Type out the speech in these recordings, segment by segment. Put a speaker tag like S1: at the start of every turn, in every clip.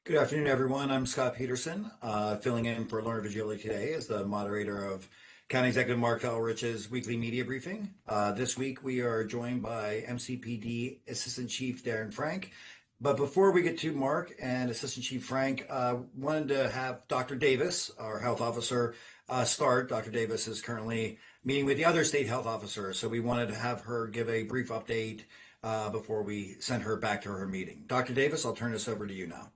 S1: Good afternoon, everyone. I'm Scott Peterson, filling in for Lorna Vigili today as the moderator of County Executive Mark Elrich's weekly media briefing. This week, we are joined by MCPD Assistant Chief Darren Frank. But before we get to Mark and Assistant Chief Frank, wanted to have Dr. Davis, our health officer, start. Dr. Davis is currently meeting with the other state health officers, so we wanted to have her give a brief update before we send her back to her meeting. Dr. Davis, I'll turn this over to you now.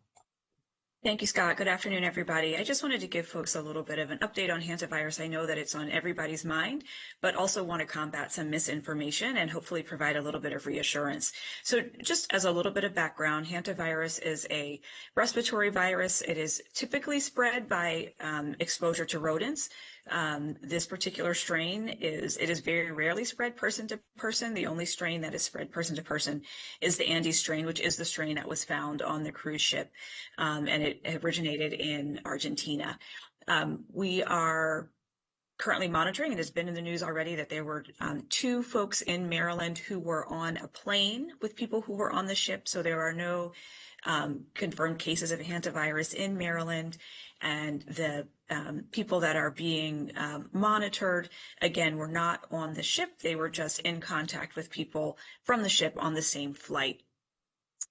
S2: Thank you, Scott. Good afternoon, everybody. I just wanted to give folks a little bit of an update on hantavirus. I know that it's on everybody's mind, but also want to combat some misinformation and hopefully provide a little bit of reassurance. So just as a little bit of background, hantavirus is a respiratory virus. It is typically spread by exposure to rodents. This particular strain is very rarely spread person to person. The only strain that is spread person to person is the Andes strain, which is the strain that was found on the cruise ship, and it originated in Argentina. We are currently monitoring, it has been in the news already, that there were two folks in Maryland who were on a plane with people who were on the ship. So there are no confirmed cases of hantavirus in Maryland. And the people that are being monitored, again, were not on the ship. They were just in contact with people from the ship on the same flight.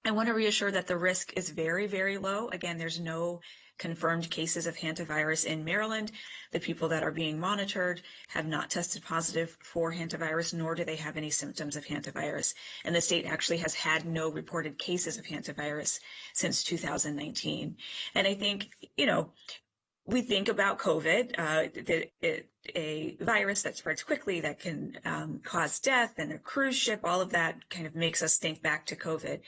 S2: I want to reassure that the risk is very, very low. Again, there's no confirmed cases of hantavirus in Maryland. The people that are being monitored have not tested positive for hantavirus, nor do they have any symptoms of hantavirus. And the state actually has had no reported cases of hantavirus since 2019. And I think, we think about COVID, a virus that spreads quickly, that can cause death, and a cruise ship, all of that kind of makes us think back to COVID.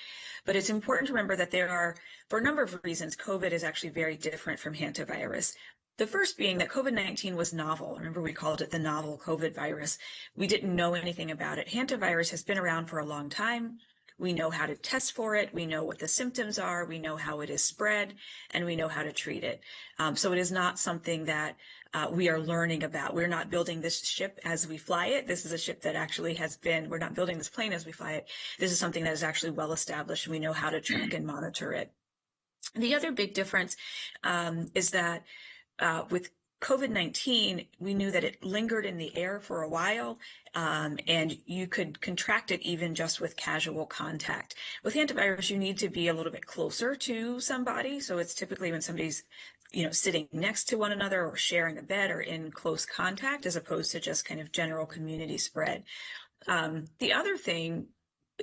S2: But it's important to remember that for a number of reasons, COVID is actually very different from hantavirus. The first being that COVID-19 was novel. Remember, we called it the novel COVID virus. We didn't know anything about it. Hantavirus has been around for a long time. We know how to test for it. We know what the symptoms are. We know how it is spread, and we know how to treat it. So it is not something that we are learning about. We're not building this ship as we fly it. This is a ship that actually we're not building this plane as we fly it. This is something that is actually well established. We know how to track and monitor it. The other big difference is that with COVID-19, we knew that it lingered in the air for a while, and you could contract it even just with casual contact. With hantavirus, you need to be a little bit closer to somebody. So it's typically when somebody's sitting next to one another or sharing a bed or in close contact, as opposed to just kind of general community spread. The other thing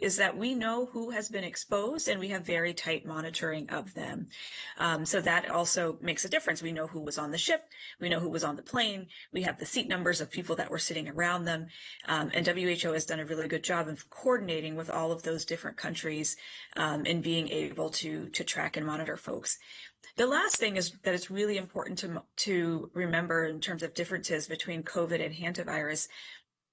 S2: is that we know who has been exposed, and we have very tight monitoring of them. So that also makes a difference. We know who was on the ship. We know who was on the plane. We have the seat numbers of people that were sitting around them. And WHO has done a really good job of coordinating with all of those different countries and being able to track and monitor folks. The last thing is that it's really important to remember in terms of differences between COVID and hantavirus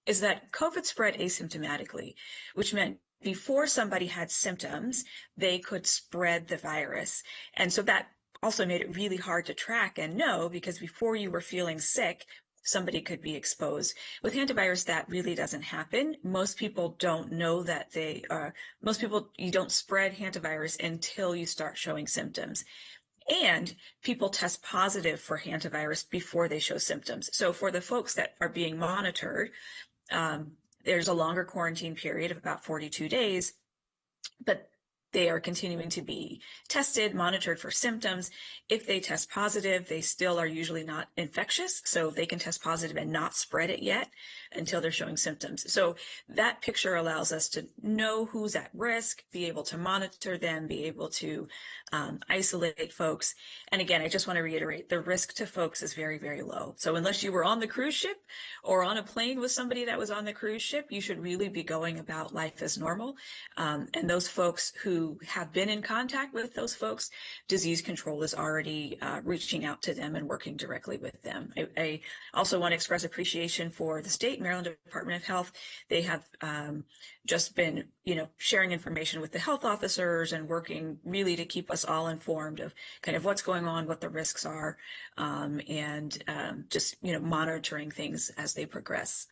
S2: is that COVID spread asymptomatically, which meant before somebody had symptoms, they could spread the virus. And so that also made it really hard to track and know, because before you were feeling sick, somebody could be exposed. With hantavirus, that really doesn't happen. Most people don't know that you don't spread hantavirus until you start showing symptoms. And people test positive for hantavirus before they show symptoms. So for the folks that are being monitored, there's a longer quarantine period of about 42 days, but they are continuing to be tested, monitored for symptoms. If they test positive, they still are usually not infectious, so they can test positive and not spread it yet until they're showing symptoms. So that picture allows us to know who's at risk, be able to monitor them, be able to isolate folks. And again, I just want to reiterate, the risk to folks is very, very low. So unless you were on the cruise ship or on a plane with somebody that was on the cruise ship, you should really be going about life as normal. And those folks who have been in contact with those folks, disease control is already reaching out to them and working directly with them. I also want to express appreciation for the state, Maryland Department of Health. They have just been, sharing information with the health officers and working really to keep us all informed of kind of what's going on, what the risks are, and just, monitoring things as they progress.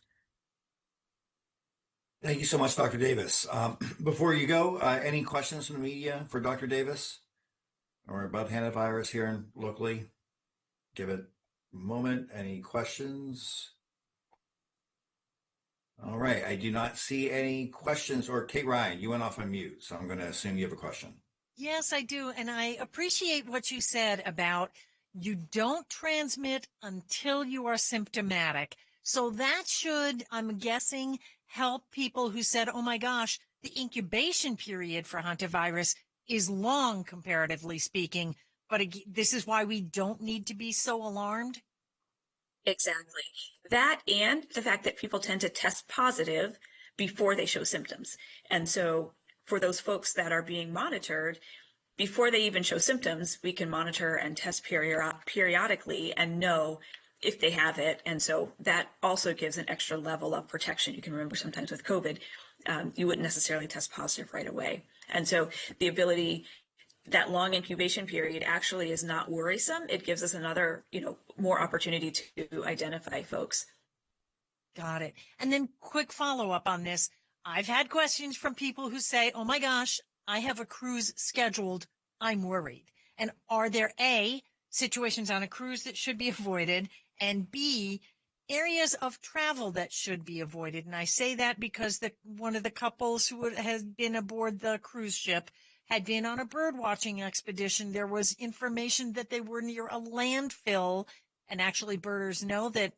S1: Thank you so much, Dr. Davis. Before you go, any questions from the media for Dr. Davis? or about hantavirus here locally? Give it a moment. Any questions? All right. I do not see any questions. Or Kate Ryan, you went off on mute, so I'm going to assume you have a question.
S3: Yes, I do. And I appreciate what you said about you don't transmit until you are symptomatic. So that should, I'm guessing, help people who said, oh my gosh, the incubation period for hantavirus is long, comparatively speaking. But this is why we don't need to be so alarmed.
S2: Exactly. That and the fact that people tend to test positive before they show symptoms. And so for those folks that are being monitored, before they even show symptoms, we can monitor and test periodically and know if they have it. And so that also gives an extra level of protection. You can remember sometimes with COVID, you wouldn't necessarily test positive right away. And so the ability, that long incubation period actually is not worrisome. It gives us another, more opportunity to identify folks.
S3: Got it. And then quick follow up on this. I've had questions from people who say, oh my gosh, I have a cruise scheduled. I'm worried. And are there A, situations on a cruise that should be avoided, and B, areas of travel that should be avoided? And I say that because one of the couples who has been aboard the cruise ship had been on a bird watching expedition. There was information that they were near a landfill, and actually birders know that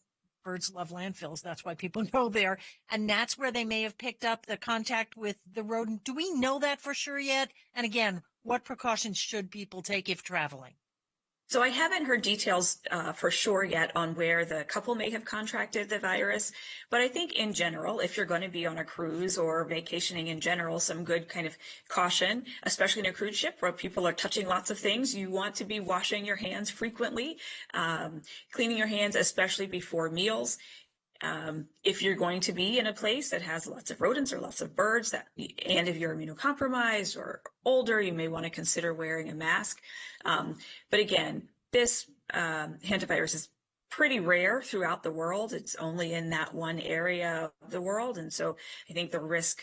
S3: birds love landfills. That's why people go there. And that's where they may have picked up the contact with the rodent. Do we know that for sure yet? And again, what precautions should people take if traveling?
S2: So I haven't heard details for sure yet on where the couple may have contracted the virus, but I think in general, if you're going to be on a cruise or vacationing in general, some good kind of caution, especially in a cruise ship where people are touching lots of things. You want to be washing your hands frequently, cleaning your hands, especially before meals. If you're going to be in a place that has lots of rodents or lots of birds, and if you're immunocompromised or older, you may want to consider wearing a mask. But again, this hantavirus is pretty rare throughout the world. It's only in that one area of the world. And so I think the risk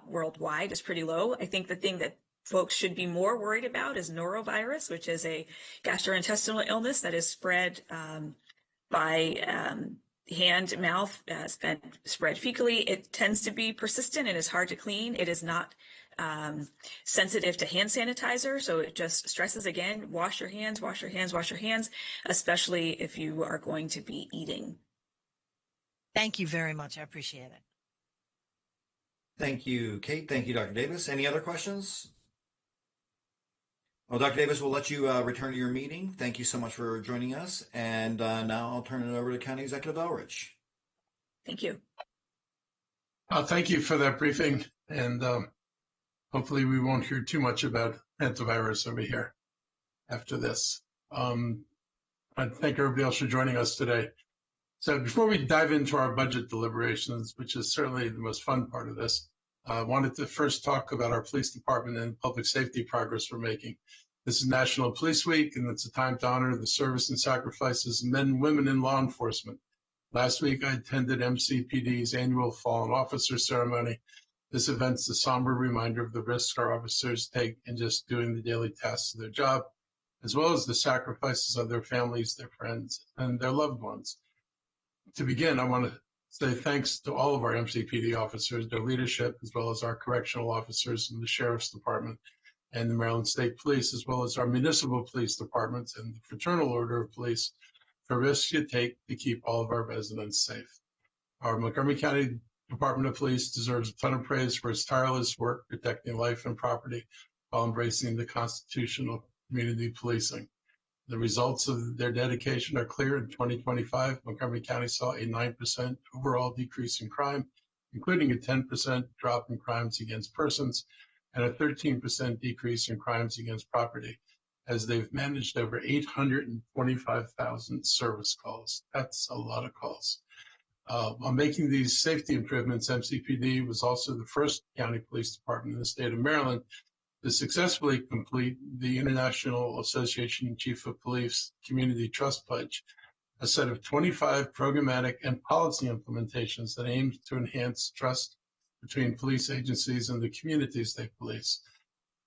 S2: worldwide is pretty low. I think the thing that folks should be more worried about is norovirus, which is a gastrointestinal illness that is spread by hand, mouth, and spread fecally. It tends to be persistent and is hard to clean. It is not sensitive to hand sanitizer. So it just stresses again, wash your hands, wash your hands, wash your hands, especially if you are going to be eating.
S3: Thank you very much. I appreciate it.
S1: Thank you, Kate. Thank you, Dr. Davis. Any other questions? Well, Dr. Davis, we'll let you return to your meeting. Thank you so much for joining us. And now I'll turn it over to County Executive Elrich.
S2: Thank you.
S4: Thank you for that briefing. And hopefully we won't hear too much about hantavirus over here after this. I thank everybody else for joining us today. So before we dive into our budget deliberations, which is certainly the most fun part of this, I wanted to first talk about our police department and public safety progress we're making. This is National Police Week, and it's a time to honor the service and sacrifices of men and women in law enforcement. Last week, I attended MCPD's annual Fallen Officer Ceremony. This event's a somber reminder of the risks our officers take in just doing the daily tasks of their job, as well as the sacrifices of their families, their friends, and their loved ones. To begin, I want to say thanks to all of our MCPD officers, their leadership, as well as our correctional officers in the Sheriff's Department and the Maryland State Police, as well as our municipal police departments and the Fraternal Order of Police for risks you take to keep all of our residents safe. Our Montgomery County Department of Police deserves a ton of praise for its tireless work protecting life and property while embracing the constitutional community policing. The results of their dedication are clear. In 2025, Montgomery County saw a 9% overall decrease in crime, including a 10% drop in crimes against persons and a 13% decrease in crimes against property, as they've managed over 825,000 service calls. That's a lot of calls. On making these safety improvements, MCPD was also the first county police department in the state of Maryland to successfully complete the International Association Chief of Police Community Trust Pledge, a set of 25 programmatic and policy implementations that aims to enhance trust between police agencies and the communities they police.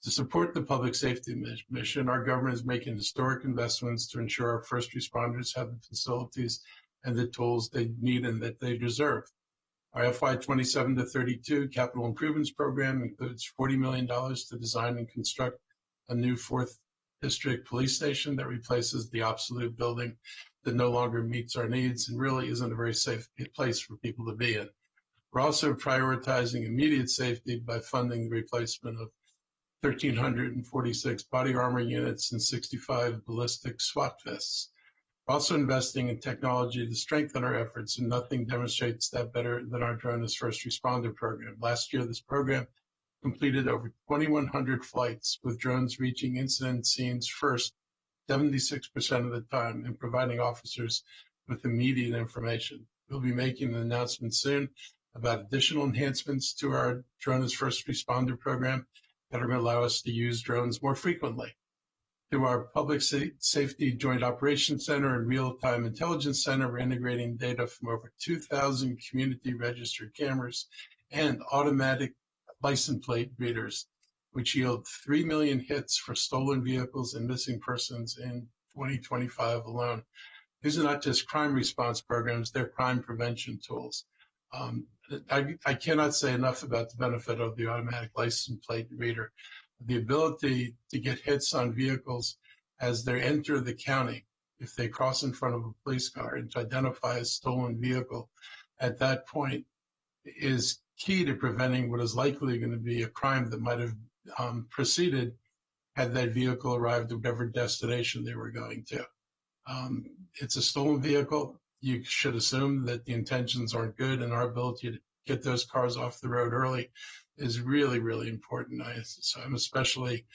S4: To support the public safety mission, our government is making historic investments to ensure our first responders have the facilities and the tools they need and that they deserve. Our FY 27 to 32 capital improvements program includes $40 million to design and construct a new 4th District Police Station that replaces the obsolete building that no longer meets our needs and really isn't a very safe place for people to be in. We're also prioritizing immediate safety by funding the replacement of 1,346 body armor units and 65 ballistic SWAT vests. We're also investing in technology to strengthen our efforts, and nothing demonstrates that better than our Drone as First Responder program. Last year, this program completed over 2,100 flights, with drones reaching incident scenes first 76% of the time and providing officers with immediate information. We'll be making an announcement soon about additional enhancements to our Drone as First Responder program that are going to allow us to use drones more frequently. Through our Public Safety Joint Operations Center and Real-Time Intelligence Center, we're integrating data from over 2,000 community registered cameras and automatic license plate readers, which yield 3 million hits for stolen vehicles and missing persons in 2025 alone. These are not just crime response programs, they're crime prevention tools. I cannot say enough about the benefit of the automatic license plate reader. The ability to get hits on vehicles as they enter the county, if they cross in front of a police car, and to identify a stolen vehicle at that point is key to preventing what is likely going to be a crime that might have proceeded had that vehicle arrived at whatever destination they were going to. It's a stolen vehicle. You should assume that the intentions aren't good, and our ability to get those cars off the road early is really, really important. So I'm especially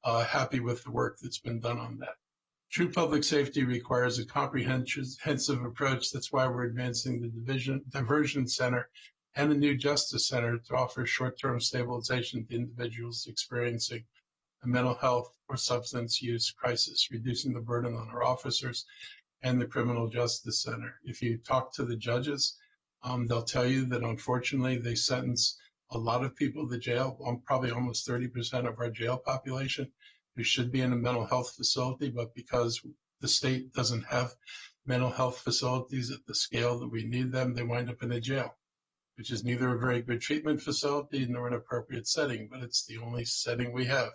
S4: happy with the work that's been done on that. True public safety requires a comprehensive approach. That's why we're advancing the diversion center and the new justice center to offer short-term stabilization to individuals experiencing a mental health or substance use crisis, reducing the burden on our officers and the criminal justice center. If you talk to the judges, they'll tell you that unfortunately they sentence a lot of people to jail, probably almost 30% of our jail population who should be in a mental health facility, but because the state doesn't have mental health facilities at the scale that we need them, they wind up in a jail, which is neither a very good treatment facility nor an appropriate setting, but it's the only setting we have.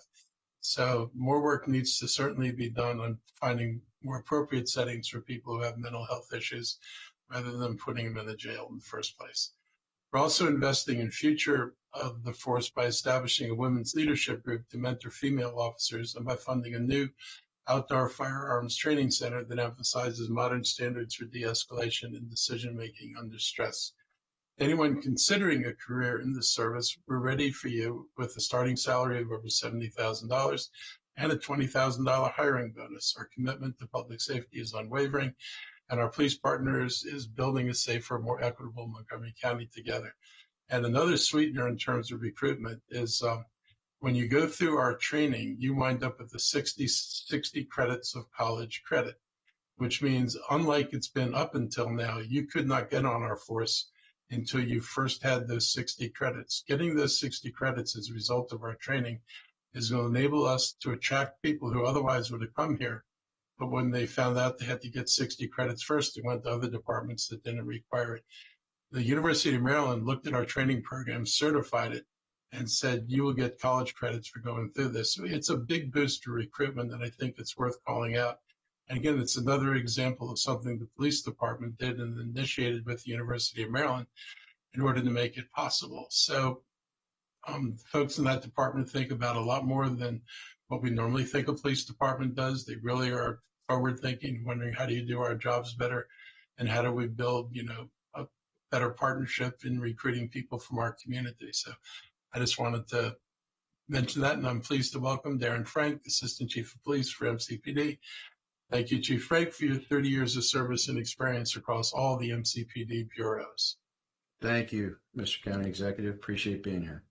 S4: So more work needs to certainly be done on finding more appropriate settings for people who have mental health issues rather than putting them in a jail in the first place. We're also investing in future of the force by establishing a women's leadership group to mentor female officers and by funding a new outdoor firearms training center that emphasizes modern standards for de-escalation and decision-making under stress. Anyone considering a career in this service, we're ready for you with a starting salary of over $70,000 and a $20,000 hiring bonus. Our commitment to public safety is unwavering, and our police partners is building a safer, more equitable Montgomery County together. And another sweetener in terms of recruitment is when you go through our training, you wind up with the 60 credits of college credit, which means unlike it's been up until now, you could not get on our force until you first had those 60 credits. Getting those 60 credits as a result of our training is going to enable us to attract people who otherwise would have come here. But when they found out they had to get 60 credits first, they went to other departments that didn't require it. The University of Maryland looked at our training program, certified it, and said, you will get college credits for going through this. So it's a big boost to recruitment, and I think it's worth calling out. And again, it's another example of something the police department did and initiated with the University of Maryland in order to make it possible. So folks in that department think about a lot more than what we normally think a police department does. They really are forward thinking, wondering how do you do our jobs better and how do we build, a better partnership in recruiting people from our community. So I just wanted to mention that, and I'm pleased to welcome Darren Frank, Assistant Chief of Police for MCPD. Thank you, Chief Frank, for your 30 years of service and experience across all the MCPD bureaus.
S5: Thank you, Mr. County Executive. Appreciate being here.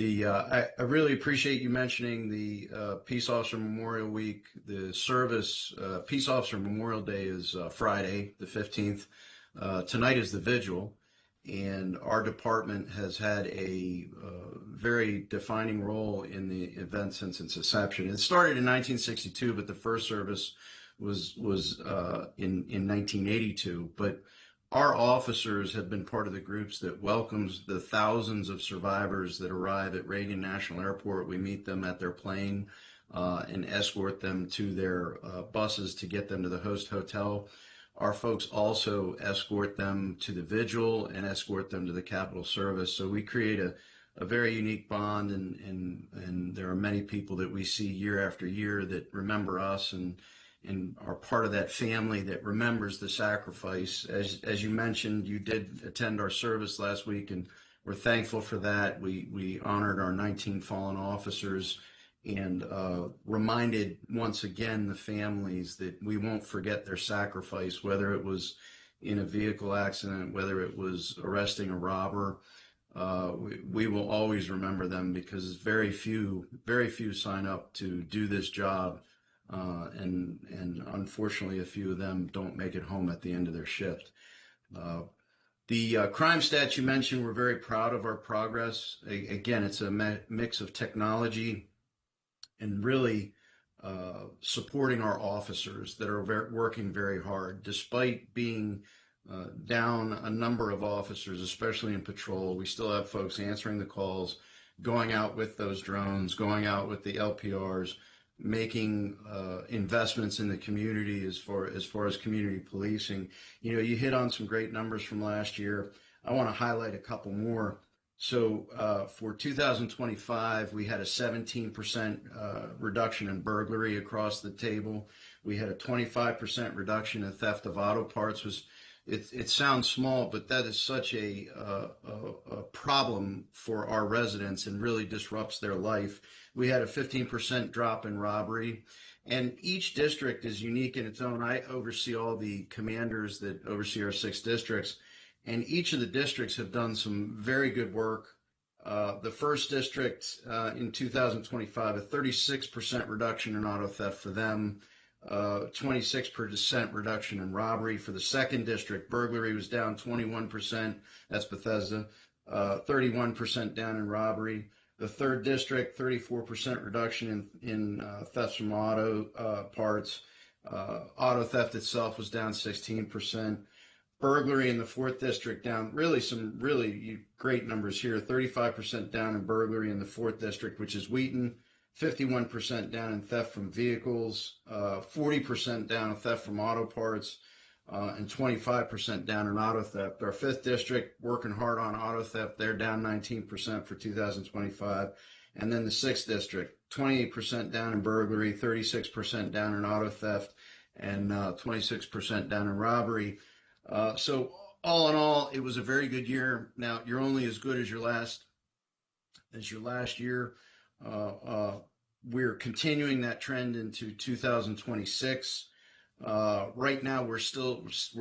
S5: I really appreciate you mentioning the Peace Officer Memorial Week. The service, Peace Officer Memorial Day is Friday, the 15th. Tonight is the vigil. and our department has had a very defining role in the event since its inception. It started in 1962, but the first service was in 1982. But our officers have been part of the groups that welcomes the thousands of survivors that arrive at Reagan National Airport. We meet them at their plane and escort them to their buses to get them to the host hotel. Our folks also escort them to the vigil and escort them to the Capitol service. So we create a very unique bond, and there are many people that we see year after year that remember us and are part of that family that remembers the sacrifice. As you mentioned, you did attend our service last week, and we're thankful for that. We honored our 19 fallen officers and reminded once again the families that we won't forget their sacrifice, whether it was in a vehicle accident, whether it was arresting a robber. We will always remember them, because very few sign up to do this job. And unfortunately, a few of them don't make it home at the end of their shift. The crime stats you mentioned, we're very proud of our progress. Again, it's a mix of technology and really supporting our officers that are working very hard. Despite being down a number of officers, especially in patrol, we still have folks answering the calls, going out with those drones, going out with the LPRs, making investments in the community as far as community policing. You know, you hit on some great numbers from last year. I want to highlight a couple more. So for 2025, we had a 17% reduction in burglary across the table. We had a 25% reduction in theft of auto parts. It sounds small, but that is such a problem for our residents and really disrupts their life. We had a 15% drop in robbery, and each district is unique in its own. I oversee all the commanders that oversee our 6 districts, and each of the districts have done some very good work. The first district in 2025, a 36% reduction in auto theft for them, 26% reduction in robbery. For the second district, burglary was down 21%. That's Bethesda. 31% down in robbery. The third district, 34% reduction in thefts from auto parts. Auto theft itself was down 16%. Burglary in the fourth district down, some really great numbers here. 35% down in burglary in the fourth district, which is Wheaton. 51% down in theft from vehicles. 40% down in theft from auto parts. And 25% down in auto theft. Our fifth district working hard on auto theft. They're down 19% for 2025. And then the sixth district, 28% down in burglary, 36% down in auto theft, and 26% down in robbery. So all in all, it was a very good year. Now, you're only as good as your last year. We're continuing that trend into 2026. Right now, we're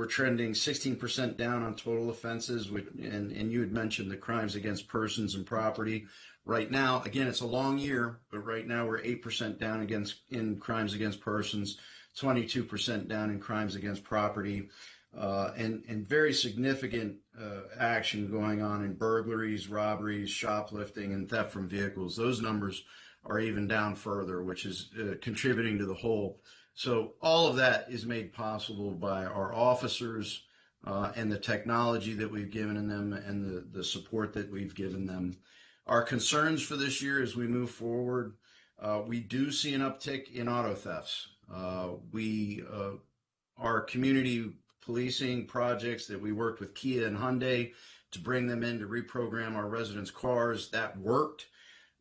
S5: trending 16% down on total offenses, and you had mentioned the crimes against persons and property. Right now, again, it's a long year, but right now we're 8% down in crimes against persons, 22% down in crimes against property. And very significant action going on in burglaries, robberies, shoplifting, and theft from vehicles. Those numbers are even down further, which is contributing to the whole. So all of that is made possible by our officers and the technology that we've given them and the support that we've given them. Our concerns for this year as we move forward, we do see an uptick in auto thefts. Our community policing projects that we worked with Kia and Hyundai to bring them in to reprogram our residents' cars, that worked.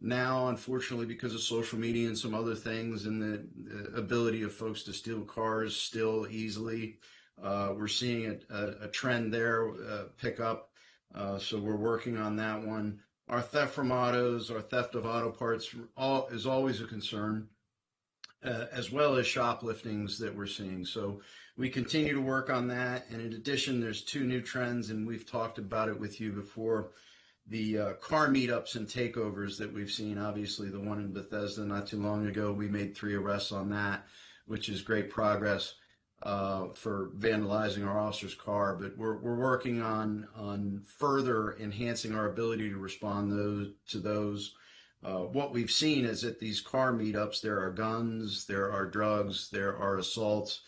S5: Now, unfortunately, because of social media and some other things and the ability of folks to steal cars still easily, we're seeing a trend there pick up. So we're working on that one. Our theft from autos, our theft of auto parts is always a concern, as well as shopliftings that we're seeing. So we continue to work on that. And in addition, there's 2 new trends, and we've talked about it with you before. The car meetups and takeovers that we've seen, obviously the one in Bethesda not too long ago, we made 3 arrests on that, which is great progress. for vandalizing our officer's car, but we're working on further enhancing our ability to respond to those. What we've seen is at these car meetups, there are guns, there are drugs, there are assaults.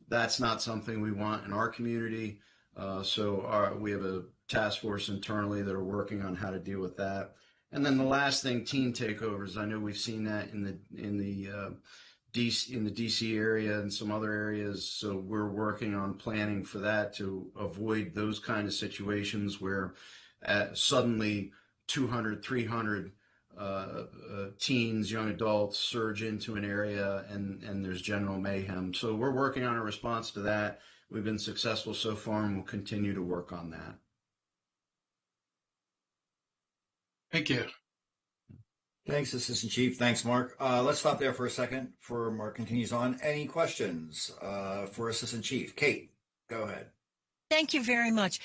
S5: That's not something we want in our community. So we have a task force internally that are working on how to deal with that. And then the last thing, teen takeovers. I know we've seen that in the DC area and some other areas. So we're working on planning for that to avoid those kind of situations where suddenly 200, 300 teens, young adults surge into an area and there's general mayhem. So we're working on a response to that. We've been successful so far and we'll continue to work on that.
S4: Thank you.
S1: Thanks, Assistant Chief. Thanks, Mark. Let's stop there for a second before Mark continues on. Any questions for Assistant Chief? Kate, go ahead.
S3: Thank you very much.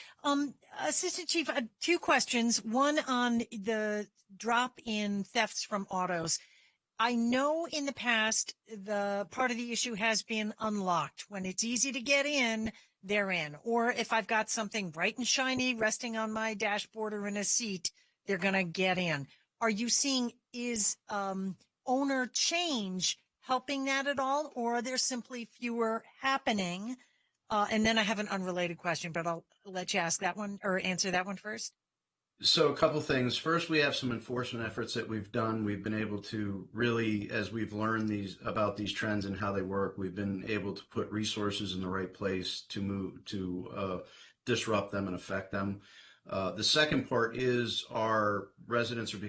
S3: Assistant Chief, 2 questions. One on the drop in thefts from autos. I know in the past, the part of the issue has been unlocked. When it's easy to get in, they're in. Or if I've got something bright and shiny resting on my dashboard or in a seat, they're going to get in. Are you seeing is owner change helping that at all? Or are there simply fewer happening? And then I have an unrelated question, but I'll let you ask that one or answer that one first.
S5: So a couple things. First, we have some enforcement efforts that we've done. We've been able to really, as we've learned about these trends and how they work, we've been able to put resources in the right place to disrupt them and affect them. The second part is our residents are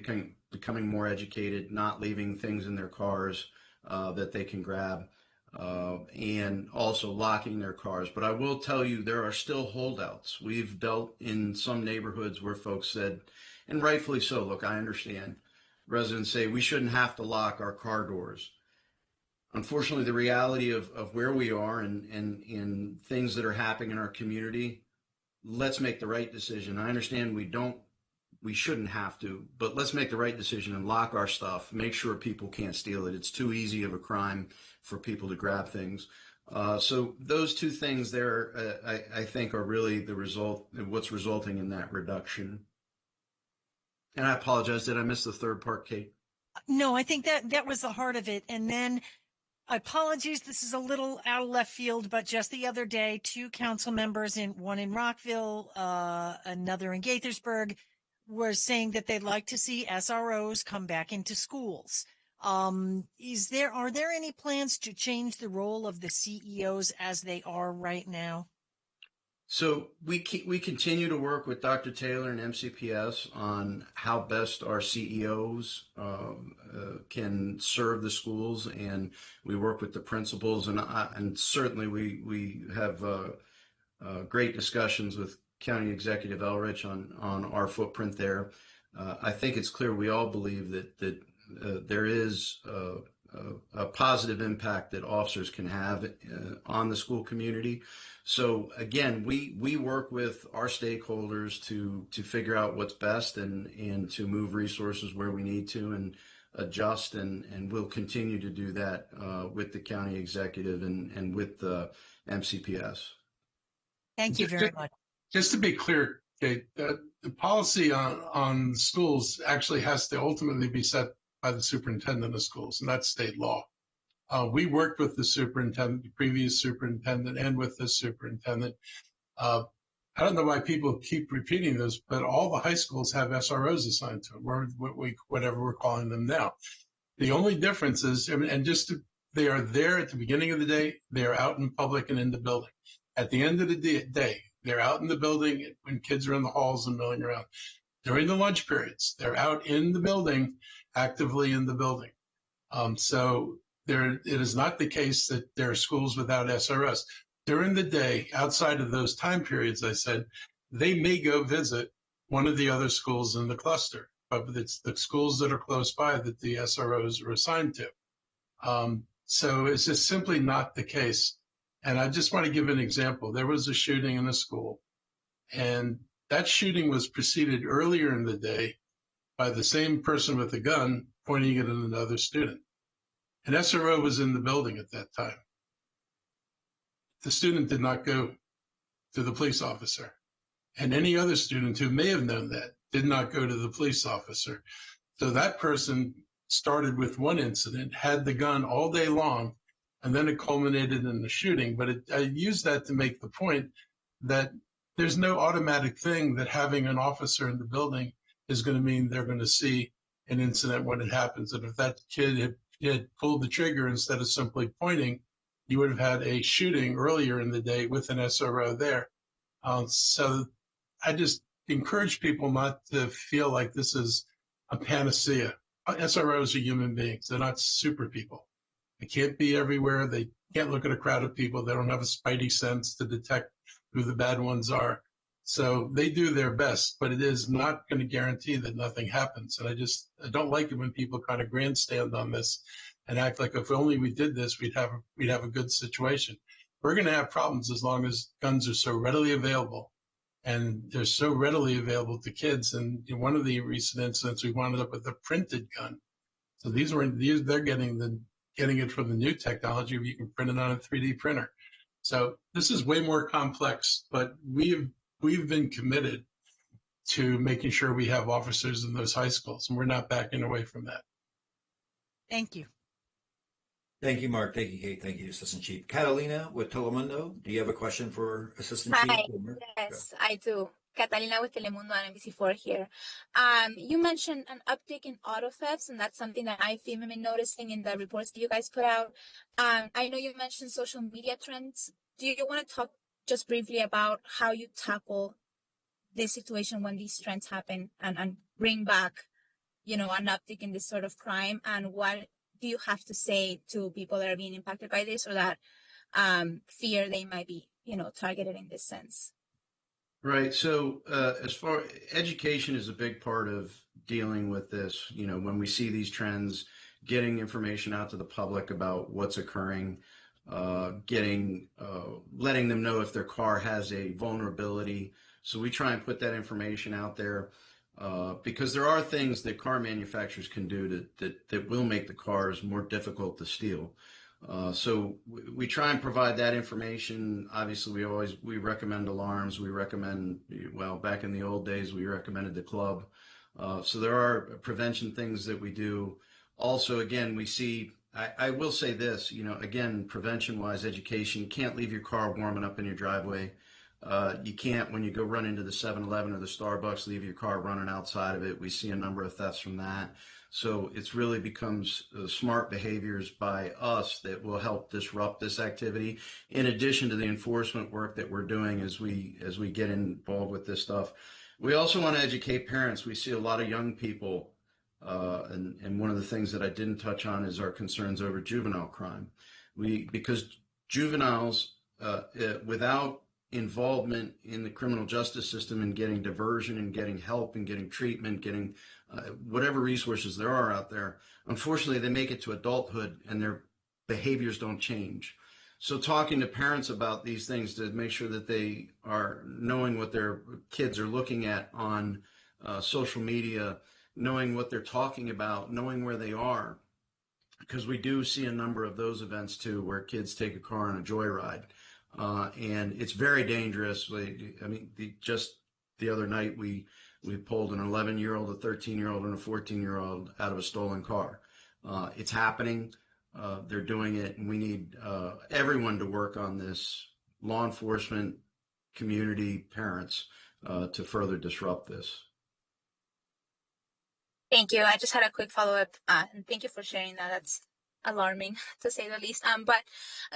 S5: becoming more educated, not leaving things in their cars that they can grab. And also locking their cars. But I will tell you, there are still holdouts. We've dealt in some neighborhoods where folks said, and rightfully so, look, I understand. Residents say we shouldn't have to lock our car doors. Unfortunately, the reality of where we are and things that are happening in our community, let's make the right decision. I understand we shouldn't have to, but let's make the right decision and lock our stuff, make sure people can't steal it. It's too easy of a crime for people to grab things. So those 2 things there, I think are really the result, what's resulting in that reduction. And I apologize. Did I miss the third part, Kate?
S3: No, I think that was the heart of it. And then apologies, this is a little out of left field, but just the other day, 2 council members, one in Rockville, another in Gaithersburg, were saying that they'd like to see SROs come back into schools. Are there any plans to change the role of the CEOs as they are right now?
S5: So we continue to work with Dr. Taylor and MCPS on how best our CEOs can serve the schools, and we work with the principals, and certainly we have great discussions with County Executive Elrich on our footprint there. I think it's clear we all believe that there is a positive impact that officers can have on the school community. So again, we work with our stakeholders to figure out what's best and to move resources where we need to and adjust, and we'll continue to do that with the county executive and with the MCPS.
S3: Thank you very much.
S4: Just to be clear, Kate, the policy on schools actually has to ultimately be set by the superintendent of schools, and that's state law. We worked with the superintendent, the previous superintendent, and with this superintendent. I don't know why people keep repeating this, but all the high schools have SROs assigned to them, whatever we're calling them now. The only difference is, they are there at the beginning of the day. They are out in public and in the building. At the end of the day, they're out in the building when kids are in the halls and milling around. During the lunch periods, they're out in the building, actively in the building. So it is not the case that there are schools without SROs. During the day, outside of those time periods, I said, they may go visit one of the other schools in the cluster, but it's the schools that are close by that the SROs are assigned to. So it's just simply not the case. And I just want to give an example. There was a shooting in a school, and that shooting was preceded earlier in the day by the same person with a gun pointing it at another student. An SRO was in the building at that time. the student did not go to the police officer. And any other student who may have known that did not go to the police officer. So that person started with one incident, had the gun all day long, and then it culminated in the shooting. But I use that to make the point that there's no automatic thing that having an officer in the building is going to mean they're going to see an incident when it happens. And if that kid had pulled the trigger instead of simply pointing, you would have had a shooting earlier in the day with an SRO there. So I just encourage people not to feel like this is a panacea. SROs are human beings. They're not super people. They can't be everywhere. They can't look at a crowd of people. They don't have a spidey sense to detect who the bad ones are. So they do their best, but it is not going to guarantee that nothing happens. And I don't like it when people kind of grandstand on this and act like if only we did this, we'd have a good situation. We're going to have problems as long as guns are so readily available, and they're so readily available to kids. And in one of the recent incidents, we wound up with a printed gun. So they're getting it from the new technology where you can print it on a 3D printer. So this is way more complex, but we've been committed to making sure we have officers in those high schools, and we're not backing away from that.
S3: Thank you.
S1: Thank you, Mark. Thank you, Kate. Thank you, Assistant Chief. Catalina with Telemundo, do you have a question for Assistant
S6: Hi,
S1: Chief?
S6: yes, I do. Catalina with Telemundo and NBC4 here. You mentioned an uptick in auto thefts, and that's something that I've been noticing in the reports that you guys put out. I know you mentioned social media trends. Do you want to talk just briefly about how you tackle this situation when these trends happen and bring back, an uptick in this sort of crime? And what do you have to say to people that are being impacted by this or that fear they might be, targeted in this sense?
S5: Right. So as far education is a big part of dealing with this, when we see these trends, getting information out to the public about what's occurring, letting them know if their car has a vulnerability. So we try and put that information out there because there are things that car manufacturers can do that will make the cars more difficult to steal. So we try and provide that information. Obviously, we recommend alarms. We recommend, back in the old days, we recommended the club. So there are prevention things that we do. Also, again, we see, I will say this, again, prevention-wise, education, you can't leave your car warming up in your driveway. You can't, when you go run into the 7-Eleven or the Starbucks, leave your car running outside of it. We see a number of thefts from that. So it's really becomes smart behaviors by us that will help disrupt this activity. In addition to the enforcement work that we're doing as we get involved with this stuff, we also want to educate parents. We see a lot of young people, and one of the things that I didn't touch on is our concerns over juvenile crime. Because juveniles, without involvement in the criminal justice system and getting diversion and getting help and getting treatment, getting whatever resources there are out there, unfortunately, they make it to adulthood and their behaviors don't change. So talking to parents about these things to make sure that they are knowing what their kids are looking at on social media, knowing what they're talking about, knowing where they are, because we do see a number of those events too, where kids take a car on a joyride. And it's very dangerous. Just the other night, we pulled an 11-year-old, a 13-year-old, and a 14-year-old out of a stolen car. It's happening. They're doing it, and we need everyone to work on this, law enforcement, community, parents, to further disrupt this.
S6: Thank you. I just had a quick follow-up, and thank you for sharing that. That's alarming, to say the least. But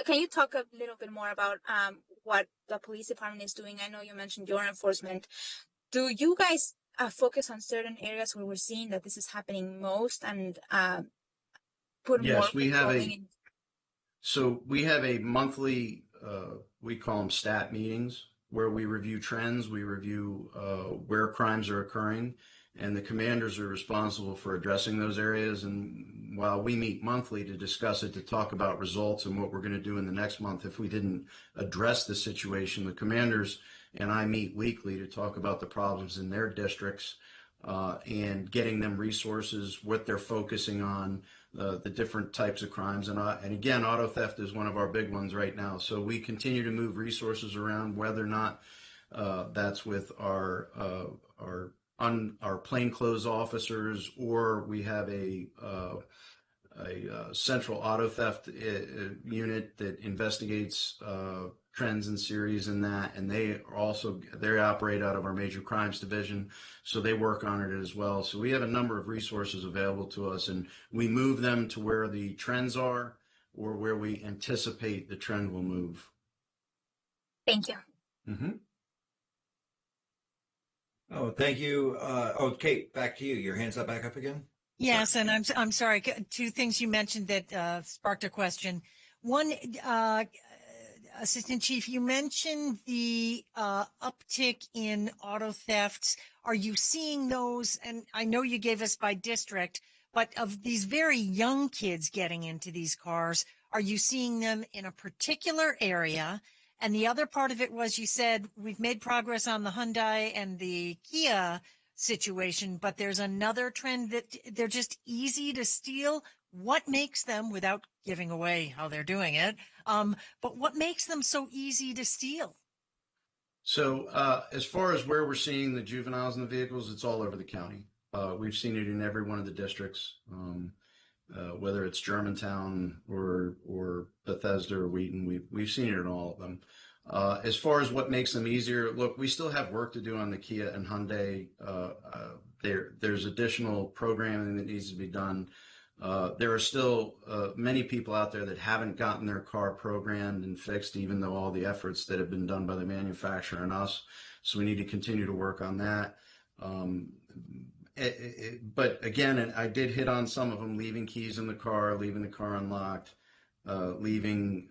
S6: can you talk a little bit more about what the police department is doing? I know you mentioned your enforcement. Do you guys focus on certain areas where we're seeing that this is happening most and put more?
S5: Yes, we have a monthly, we call them stat meetings, where we review trends, we review where crimes are occurring, and the commanders are responsible for addressing those areas. And while we meet monthly to discuss it, to talk about results and what we're going to do in the next month if we didn't address the situation, the commanders and I meet weekly to talk about the problems in their districts and getting them resources, what they're focusing on, the different types of crimes. And again, auto theft is one of our big ones right now. So we continue to move resources around, whether or not that's with our plainclothes officers, or we have a central auto theft unit that investigates trends and series in that, and they operate out of our major crimes division, so they work on it as well. So we have a number of resources available to us, and we move them to where the trends are or where we anticipate the trend will move.
S6: Thank you.
S5: Mm-hmm.
S1: Oh, thank you. Kate, back to you. Your hands up, back up again.
S3: Yes, and I'm sorry. Two things you mentioned that sparked a question. One, Assistant Chief, you mentioned the uptick in auto thefts. Are you seeing those? And I know you gave us by district, but of these very young kids getting into these cars, are you seeing them in a particular area? And the other part of it was, you said we've made progress on the Hyundai and the Kia situation, but there's another trend that they're just easy to steal. What makes them, without giving away how they're doing it, but what makes them so easy to steal?
S5: So as far as where we're seeing the juveniles in the vehicles, it's all over the county. We've seen it in every one of the districts, whether it's Germantown or Bethesda or Wheaton. We've seen it in all of them. As far as what makes them easier, look, we still have work to do on the Kia and Hyundai. There's additional programming that needs to be done. There are still many people out there that haven't gotten their car programmed and fixed, even though all the efforts that have been done by the manufacturer and us. So we need to continue to work on that. But again, and I did hit on some of them: leaving keys in the car, leaving the car unlocked, leaving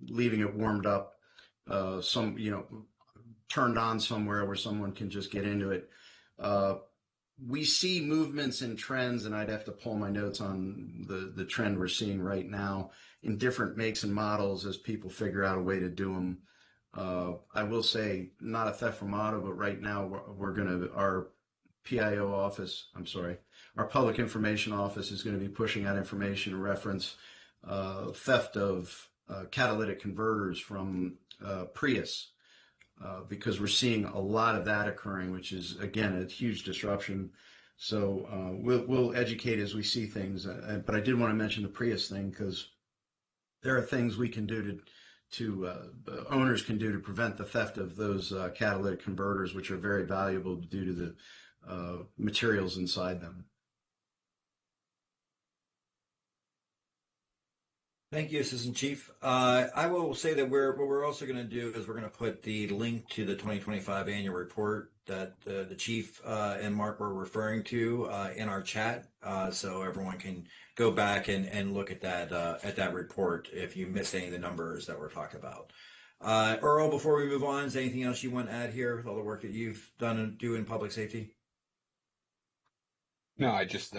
S5: it warmed up, turned on somewhere where someone can just get into it. We see movements and trends, and I'd have to pull my notes on the trend we're seeing right now in different makes and models as people figure out a way to do them. I will say, not a theft from auto, but right now our PIO office, our public information office is going to be pushing out information to reference theft of catalytic converters from Prius. Because we're seeing a lot of that occurring, which is, again, a huge disruption. So we'll educate as we see things. But I did want to mention the Prius thing, because there are things we can do owners can do to prevent the theft of those catalytic converters, which are very valuable due to the materials inside them.
S1: Thank you, Assistant Chief. I will say that what we're also going to do is we're going to put the link to the 2025 annual report that the Chief and Mark were referring to in our chat, so everyone can go back and look at that report if you missed any of the numbers that we're talking about. Earl, before we move on, is there anything else you want to add here with all the work that you've done and do in public safety?
S7: No, I just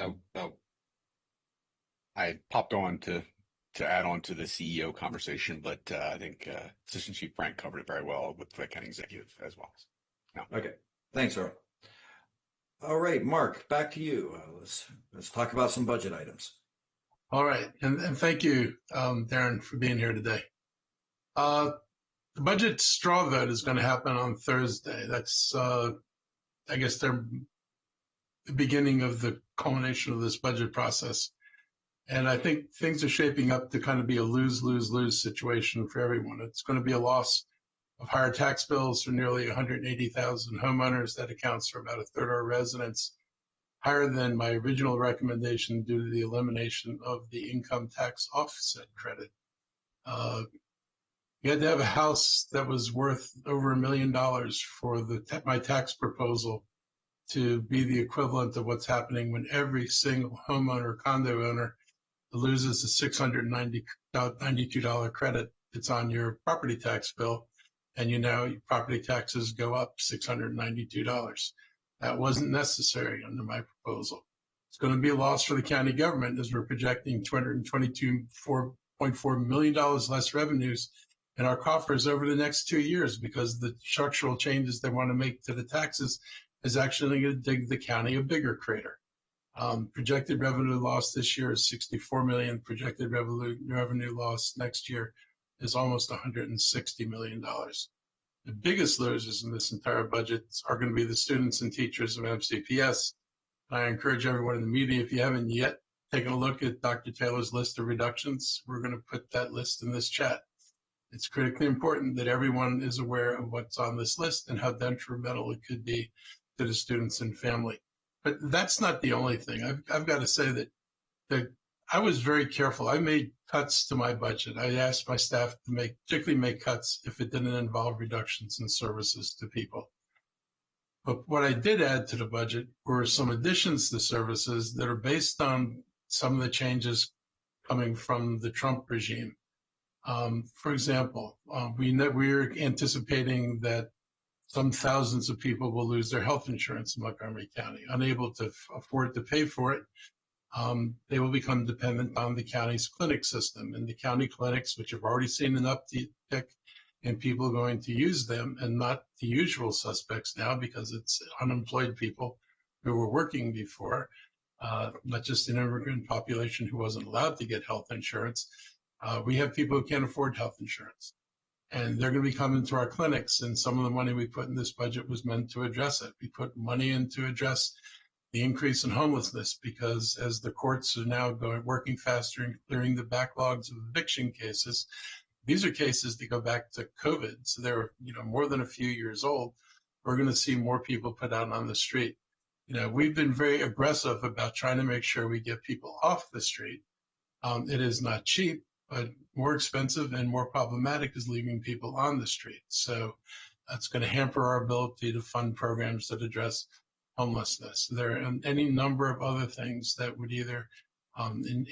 S7: I popped on to add on to the CEO conversation, but I think Assistant Chief Frank covered it very well with the county executive as well. No.
S1: Okay, thanks, Earl. All right, Mark, back to you. Let's talk about some budget items.
S4: All right, and thank you, Darren, for being here today. The budget straw vote is going to happen on Thursday. That's, I guess, the beginning of the culmination of this budget process. And I think things are shaping up to kind of be a lose-lose-lose situation for everyone. It's going to be a loss of higher tax bills for nearly 180,000 homeowners. That accounts for about a third of our residents, higher than my original recommendation due to the elimination of the income tax offset credit. You had to have a house that was worth over $1 million for my tax proposal to be the equivalent of what's happening when every single homeowner, condo owner, loses a $692 credit that's on your property tax bill, and your property taxes go up $692. That wasn't necessary under my proposal. It's going to be a loss for the county government, as we're projecting $224.4 million less revenues in our coffers over the next 2 years, because the structural changes they want to make to the taxes is actually going to dig the county a bigger crater. Projected revenue loss this year is 64 million. Projected revenue loss next year is almost $160 million. The biggest losers in this entire budget are going to be the students and teachers of MCPS. I encourage everyone in the media, if you haven't yet taken a look at Dr. Taylor's list of reductions, we're going to put that list in this chat. It's critically important that everyone is aware of what's on this list and how detrimental it could be to the students and family. But that's not the only thing. I've got to say that I was very careful. I made cuts to my budget. I asked my staff to particularly make cuts if it didn't involve reductions in services to people. But what I did add to the budget were some additions to services that are based on some of the changes coming from the Trump regime. For example, we're anticipating that some thousands of people will lose their health insurance in Montgomery County, unable to afford to pay for it. They will become dependent on the county's clinic system, and the county clinics, which have already seen an uptick in people going to use them, and not the usual suspects now because it's unemployed people who were working before, not just an immigrant population who wasn't allowed to get health insurance. We have people who can't afford health insurance, and they're going to be coming to our clinics, and some of the money we put in this budget was meant to address it. We put money in to address the increase in homelessness because as the courts are now working faster and clearing the backlogs of eviction cases, these are cases that go back to COVID, so they're more than a few years old. We're going to see more people put out on the street. We've been very aggressive about trying to make sure we get people off the street. It is not cheap, but more expensive and more problematic is leaving people on the street. So that's going to hamper our ability to fund programs that address homelessness. There are any number of other things that would either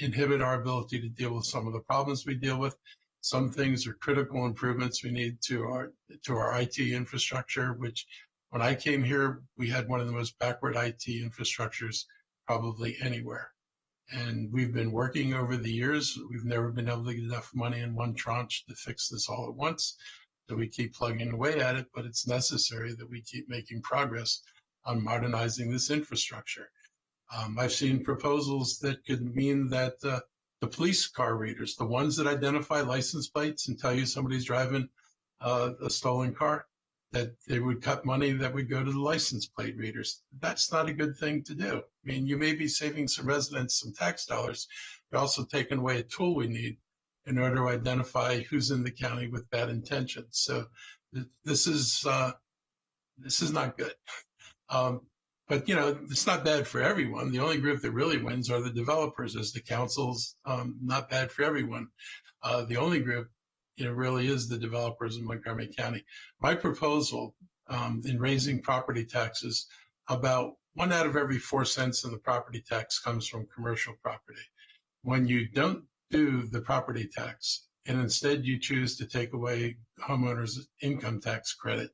S4: inhibit our ability to deal with some of the problems we deal with. Some things are critical improvements we need to our IT infrastructure, which when I came here, we had one of the most backward IT infrastructures probably anywhere. And we've been working over the years. We've never been able to get enough money in one tranche to fix this all at once. So we keep plugging away at it, but it's necessary that we keep making progress on modernizing this infrastructure. I've seen proposals that could mean that the police car readers, the ones that identify license plates and tell you somebody's driving a stolen car, that they would cut money that would go to the license plate readers. That's not a good thing to do. I mean, you may be saving some residents some tax dollars, but also taking away a tool we need in order to identify who's in the county with bad intentions. So this is not good. But, it's not bad for everyone. The only group that really wins are the developers, as the council's not bad for everyone. The only group, really is the developers in Montgomery County. My proposal in raising property taxes, about 1 out of every 4 cents in the property tax comes from commercial property. When you don't do the property tax and instead you choose to take away homeowners' income tax credit,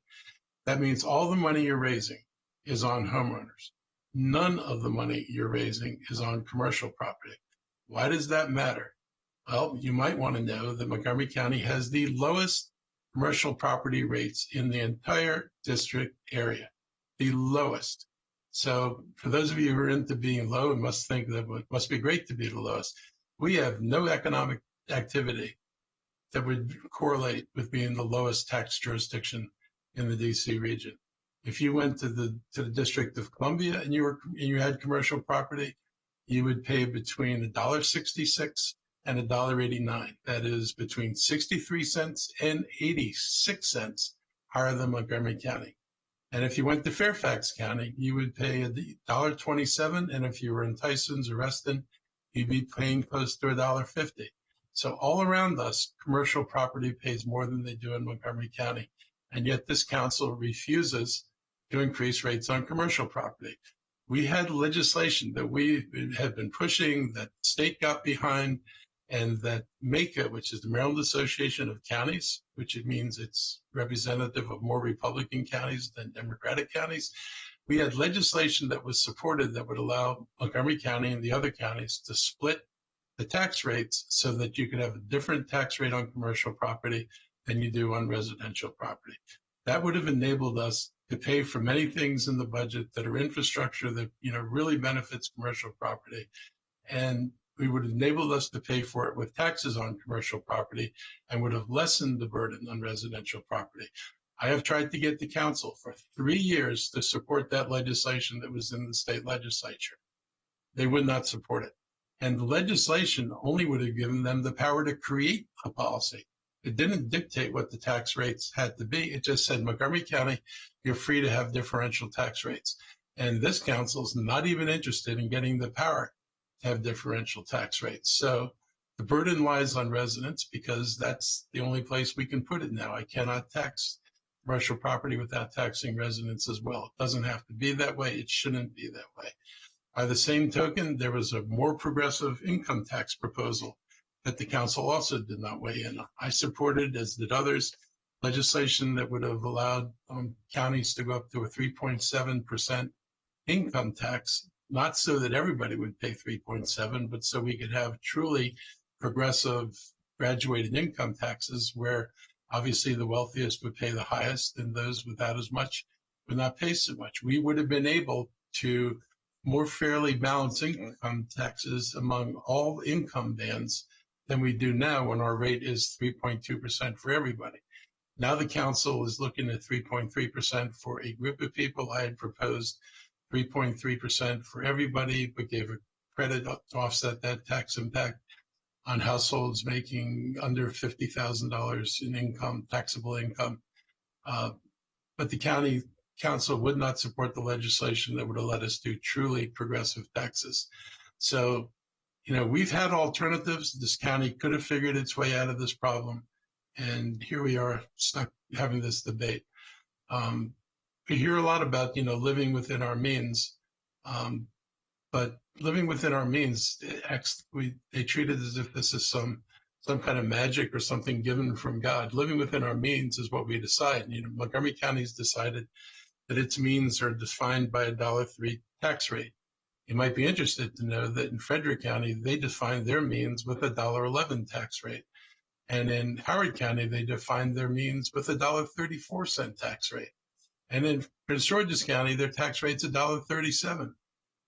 S4: that means all the money you're raising is on homeowners. None of the money you're raising is on commercial property. Why does that matter? Well, you might want to know that Montgomery County has the lowest commercial property rates in the entire district area, the lowest. So for those of you who are into being low and must think that it must be great to be the lowest, we have no economic activity that would correlate with being the lowest tax jurisdiction in the DC region. If you went to the District of Columbia and you had commercial property, you would pay between $1.66 and $1.89. That is between 63 cents and 86 cents higher than Montgomery County. And if you went to Fairfax County, you would pay $1.27, and if you were in Tysons or Reston, you'd be paying close to $1.50. So all around us, commercial property pays more than they do in Montgomery County, and yet this council refuses to increase rates on commercial property. We had legislation that we had been pushing, that the state got behind, and that MACA, which is the Maryland Association of Counties, which it means it's representative of more Republican counties than Democratic counties, we had legislation that was supported that would allow Montgomery County and the other counties to split the tax rates so that you could have a different tax rate on commercial property than you do on residential property. That would have enabled us to pay for many things in the budget that are infrastructure that, really benefits commercial property. And we would have enabled us to pay for it with taxes on commercial property and would have lessened the burden on residential property. I have tried to get the council for 3 years to support that legislation that was in the state legislature. They would not support it. And the legislation only would have given them the power to create a policy. It didn't dictate what the tax rates had to be. It just said, Montgomery County, you're free to have differential tax rates. And this council is not even interested in getting the power to have differential tax rates. So the burden lies on residents because that's the only place we can put it now. I cannot tax commercial property without taxing residents as well. It doesn't have to be that way. It shouldn't be that way. By the same token, there was a more progressive income tax proposal that the council also did not weigh in on. I supported, as did others, legislation that would have allowed counties to go up to a 3.7% income tax, not so that everybody would pay 3.7, but so we could have truly progressive graduated income taxes where obviously the wealthiest would pay the highest and those without as much would not pay so much. We would have been able to more fairly balance income taxes among all income bands than we do now when our rate is 3.2% for everybody. Now the council is looking at 3.3% for a group of people. I had proposed 3.3% for everybody, but gave a credit to offset that tax impact on households making under $50,000 in income, taxable income. But the county council would not support the legislation that would have let us do truly progressive taxes. So, we've had alternatives. This county could have figured its way out of this problem. And here we are stuck having this debate. We hear a lot about, living within our means. But living within our means, they treat it as if this is some kind of magic or something given from God. Living within our means is what we decide. Montgomery County's decided that its means are defined by a $1.03 tax rate. You might be interested to know that in Frederick County, they define their means with a $1.11 tax rate. And in Howard County, they define their means with a $1.34 tax rate. And in Prince George's County, their tax rate's $1.37.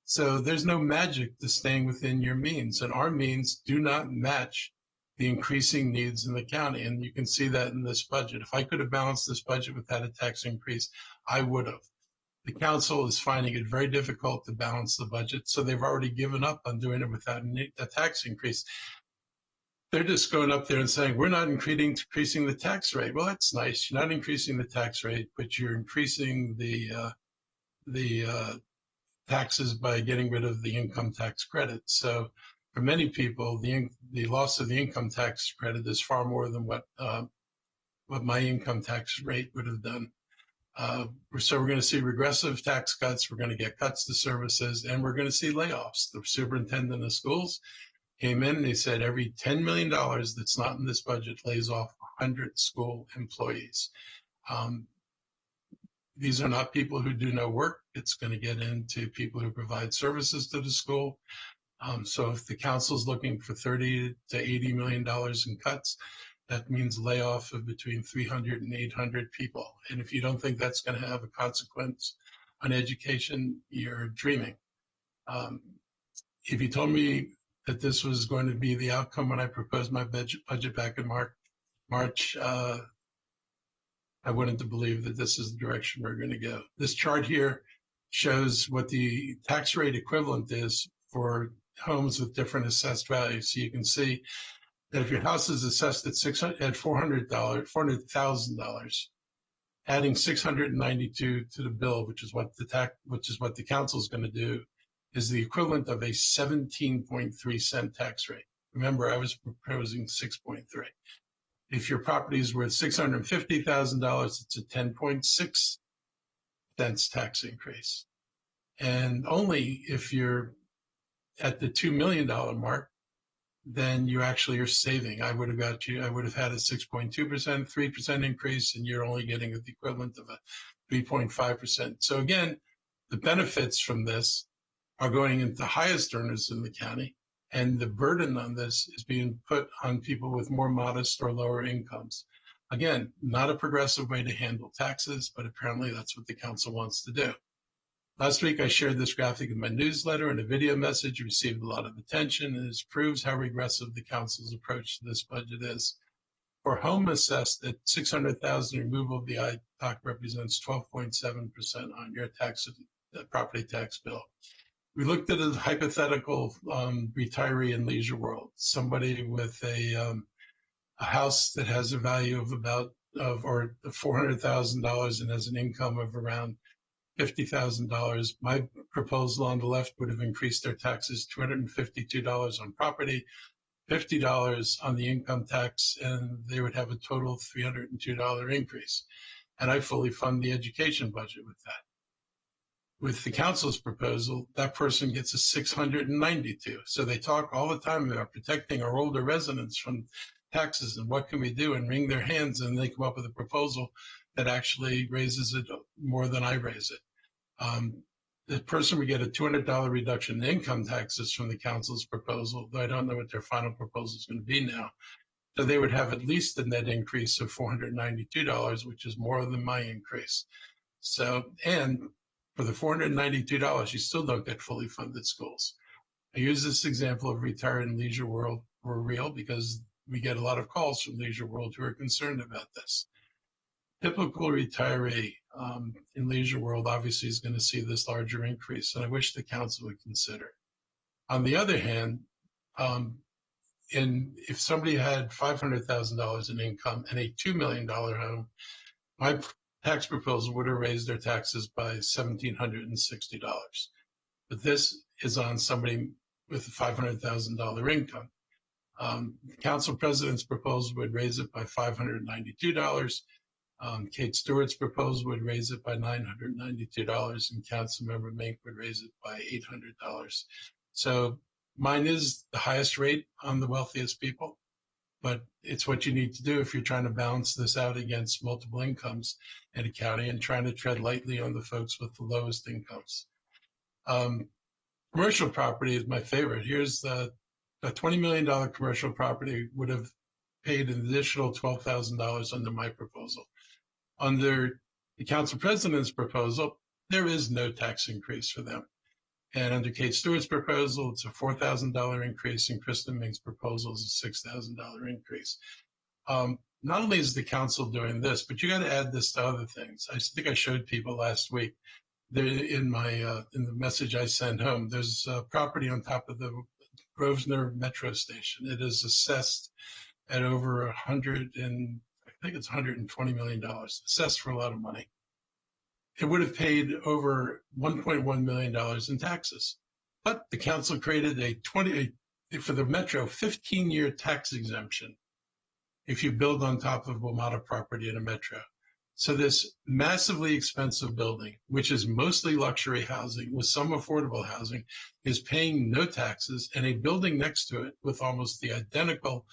S4: So there's no magic to staying within your means. And our means do not match the increasing needs in the county. And you can see that in this budget. If I could have balanced this budget without a tax increase, I would have. The council is finding it very difficult to balance the budget, so they've already given up on doing it without a tax increase. They're just going up there and saying, we're not increasing the tax rate. Well, that's nice. You're not increasing the tax rate, but you're increasing the taxes by getting rid of the income tax credit. So for many people, the loss of the income tax credit is far more than what my income tax rate would have done. So we're going to see regressive tax cuts. We're going to get cuts to services, and we're going to see layoffs. The superintendent of schools came in and he said every $10 million that's not in this budget lays off 100 school employees. These are not people who do no work. It's going to get into people who provide services to the school. So if the council's looking for $30 to $80 million in cuts, that means layoff of between 300 and 800 people. And if you don't think that's going to have a consequence on education, you're dreaming. If you told me that this was going to be the outcome when I proposed my budget back in March, I wouldn't have believed that this is the direction we're going to go. This chart here shows what the tax rate equivalent is for homes with different assessed values. So you can see that if your house is assessed at $400,000, adding $692 to the bill, which is what the council is going to do, is the equivalent of a 17.3 cent tax rate. Remember, I was proposing 6.3. If your property is worth $650,000, it's a 10.6 cents tax increase. And only if you're at the $2 million mark, then you actually are saving. I would have had a 6.2%, 3% increase, and you're only getting the equivalent of a 3.5%. So again, the benefits from this are going into highest earners in the county, and the burden on this is being put on people with more modest or lower incomes. Again, not a progressive way to handle taxes, but apparently that's what the council wants to do. Last week, I shared this graphic in my newsletter, and a video message received a lot of attention, and it proves how regressive the council's approach to this budget is. For home assessed at $600,000, removal of the ITOC represents 12.7% on your property tax bill. We looked at a hypothetical retiree in Leisure World, somebody with a house that has a value of or $400,000 and has an income of around $50,000. My proposal on the left would have increased their taxes $252 on property, $50 on the income tax, and they would have a total $302 increase. And I fully fund the education budget with that. With the council's proposal, that person gets a $692. So they talk all the time about protecting our older residents from taxes and what can we do, and wring their hands, and they come up with a proposal that actually raises it more than I raise it. The person would get a $200 reduction in income taxes from the council's proposal, though I don't know what their final proposal is going to be now. So they would have at least a net increase of $492, which is more than my increase. So, and for the $492, you still don't get fully funded schools. I use this example of Retired in Leisure World for real because we get a lot of calls from Leisure World who are concerned about this. Typical retiree in Leisure World obviously is going to see this larger increase, and I wish the council would consider. On the other hand, if somebody had $500,000 in income and a $2 million home, my tax proposal would have raised their taxes by $1,760. But this is on somebody with a $500,000 income. The council president's proposal would raise it by $592. Kate Stewart's proposal would raise it by $992, and Councilmember Mink would raise it by $800. So mine is the highest rate on the wealthiest people, but it's what you need to do if you're trying to balance this out against multiple incomes in a county and trying to tread lightly on the folks with the lowest incomes. Commercial property is my favorite. Here's a $20 million commercial property would have paid an additional $12,000 under my proposal. Under the council president's proposal, there is no tax increase for them. And under Kate Stewart's proposal, it's a $4,000 increase, and Kristen Mink's proposal is a $6,000 increase. Not only is the council doing this, but you got to add this to other things. I think I showed people last week there in the message I sent home. There's a property on top of the Grosvenor Metro Station. It is assessed at over $120 million, assessed for a lot of money. It would have paid over $1.1 million in taxes. But the council created for the Metro, 15-year tax exemption if you build on top of WMATA property in a Metro. So this massively expensive building, which is mostly luxury housing with some affordable housing, is paying no taxes, and a building next to it with almost the identical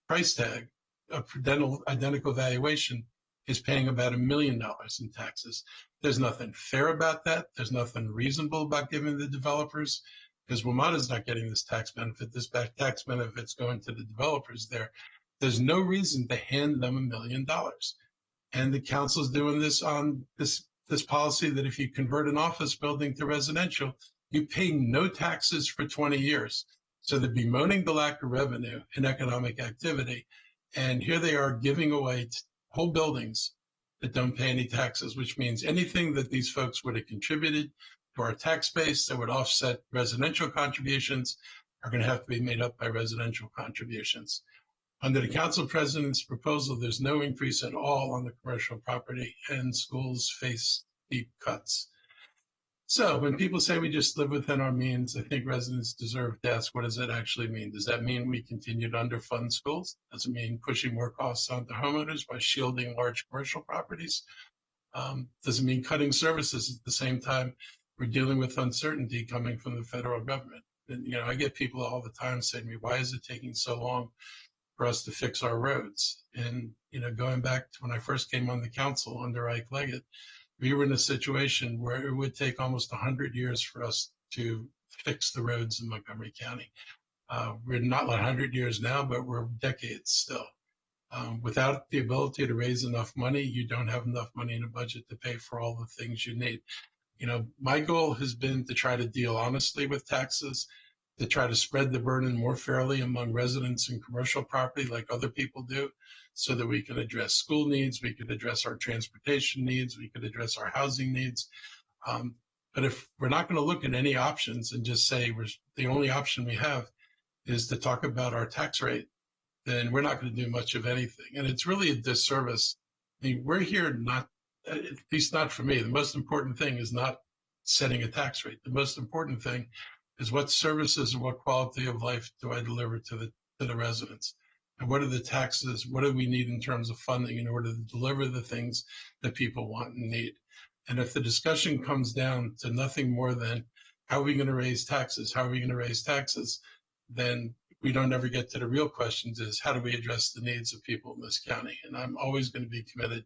S4: price tag, identical valuation, is paying about $1 million in taxes. There's nothing fair about that. There's nothing reasonable about giving the developers, because WMATA is not getting this tax benefit. This tax benefit's going to the developers there. There's no reason to hand them $1 million. And the council is doing this on this policy that if you convert an office building to residential, you pay no taxes for 20 years. So they're bemoaning the lack of revenue and economic activity. And here they are giving away whole buildings that don't pay any taxes, which means anything that these folks would have contributed to our tax base that would offset residential contributions are going to have to be made up by residential contributions. Under the council president's proposal, there's no increase at all on the commercial property, and schools face deep cuts. So when people say we just live within our means, I think residents deserve to ask, what does that actually mean? Does that mean we continue to underfund schools? Does it mean pushing more costs onto homeowners by shielding large commercial properties? Does it mean cutting services at the same time we're dealing with uncertainty coming from the federal government? And, I get people all the time saying to me, why is it taking so long for us to fix our roads? And, going back to when I first came on the council under Ike Leggett, we were in a situation where it would take almost 100 years for us to fix the roads in Montgomery County. We're not 100 years now, but we're decades still. Without the ability to raise enough money, you don't have enough money in a budget to pay for all the things you need. You know, my goal has been to try to deal honestly with taxes, to try to spread the burden more fairly among residents and commercial property like other people do, so that we can address school needs, we could address our transportation needs, we could address our housing needs. But if we're not going to look at any options and just say the only option we have is to talk about our tax rate, then we're not going to do much of anything. And it's really a disservice. I mean, we're here not, at least not for me, the most important thing is not setting a tax rate. The most important thing is what services and what quality of life do I deliver to the residents? And what are the taxes? What do we need in terms of funding in order to deliver the things that people want and need? And if the discussion comes down to nothing more than how are we going to raise taxes? How are we going to raise taxes? Then we don't ever get to the real questions is how do we address the needs of people in this county? And I'm always going to be committed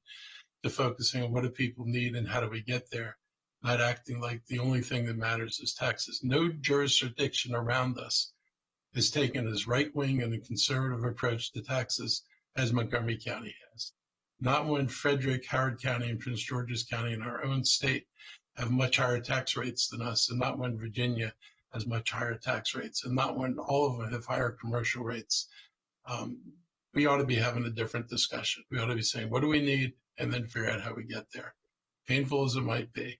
S4: to focusing on what do people need and how do we get there, not acting like the only thing that matters is taxes. No jurisdiction around us is taken as right-wing and a conservative approach to taxes as Montgomery County has. Not when Frederick, Howard County, and Prince George's County in our own state have much higher tax rates than us, and not when Virginia has much higher tax rates, and not when all of them have higher commercial rates. We ought to be having a different discussion. We ought to be saying, what do we need? And then figure out how we get there. Painful as it might be.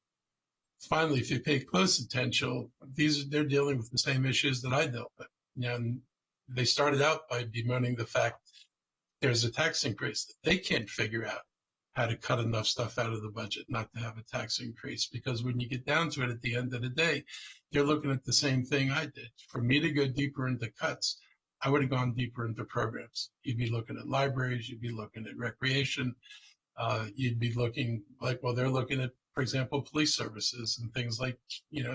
S4: Finally, if you pay close attention, they're dealing with the same issues that I dealt with. And they started out by bemoaning the fact there's a tax increase that they can't figure out how to cut enough stuff out of the budget not to have a tax increase. Because when you get down to it at the end of the day, you're looking at the same thing I did. For me to go deeper into cuts, I would have gone deeper into programs. You'd be looking at libraries, you'd be looking at recreation, you'd be looking like, well, they're looking at, for example, police services and things like,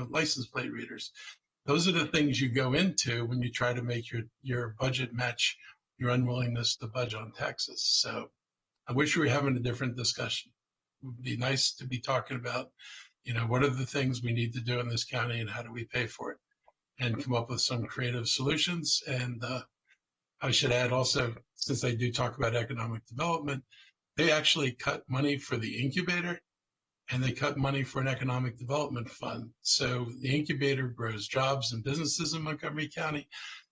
S4: license plate readers. Those are the things you go into when you try to make your budget match your unwillingness to budget on taxes. So I wish we were having a different discussion. It would be nice to be talking about, what are the things we need to do in this county and how do we pay for it, and come up with some creative solutions. And I should add also, since I do talk about economic development, they actually cut money for the incubator and they cut money for an economic development fund. So the incubator grows jobs and businesses in Montgomery County.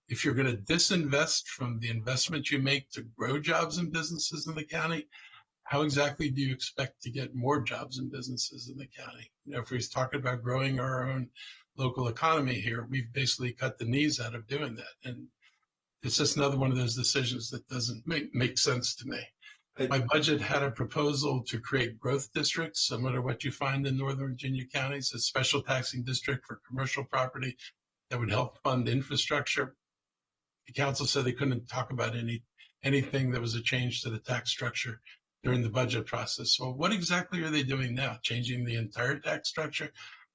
S4: If you're going to disinvest from the investment you make to grow jobs and businesses in the county, how exactly do you expect to get more jobs and businesses in the county? If we're talking about growing our own local economy here, we've basically cut the knees out of doing that. And it's just another one of those decisions that doesn't make sense to me. My budget had a proposal to create growth districts, similar to what you find in Northern Virginia counties, a special taxing district for commercial property that would help fund infrastructure. The council said they couldn't talk about anything that was a change to the tax structure during the budget process. Well, what exactly are they doing now? Changing the entire tax structure?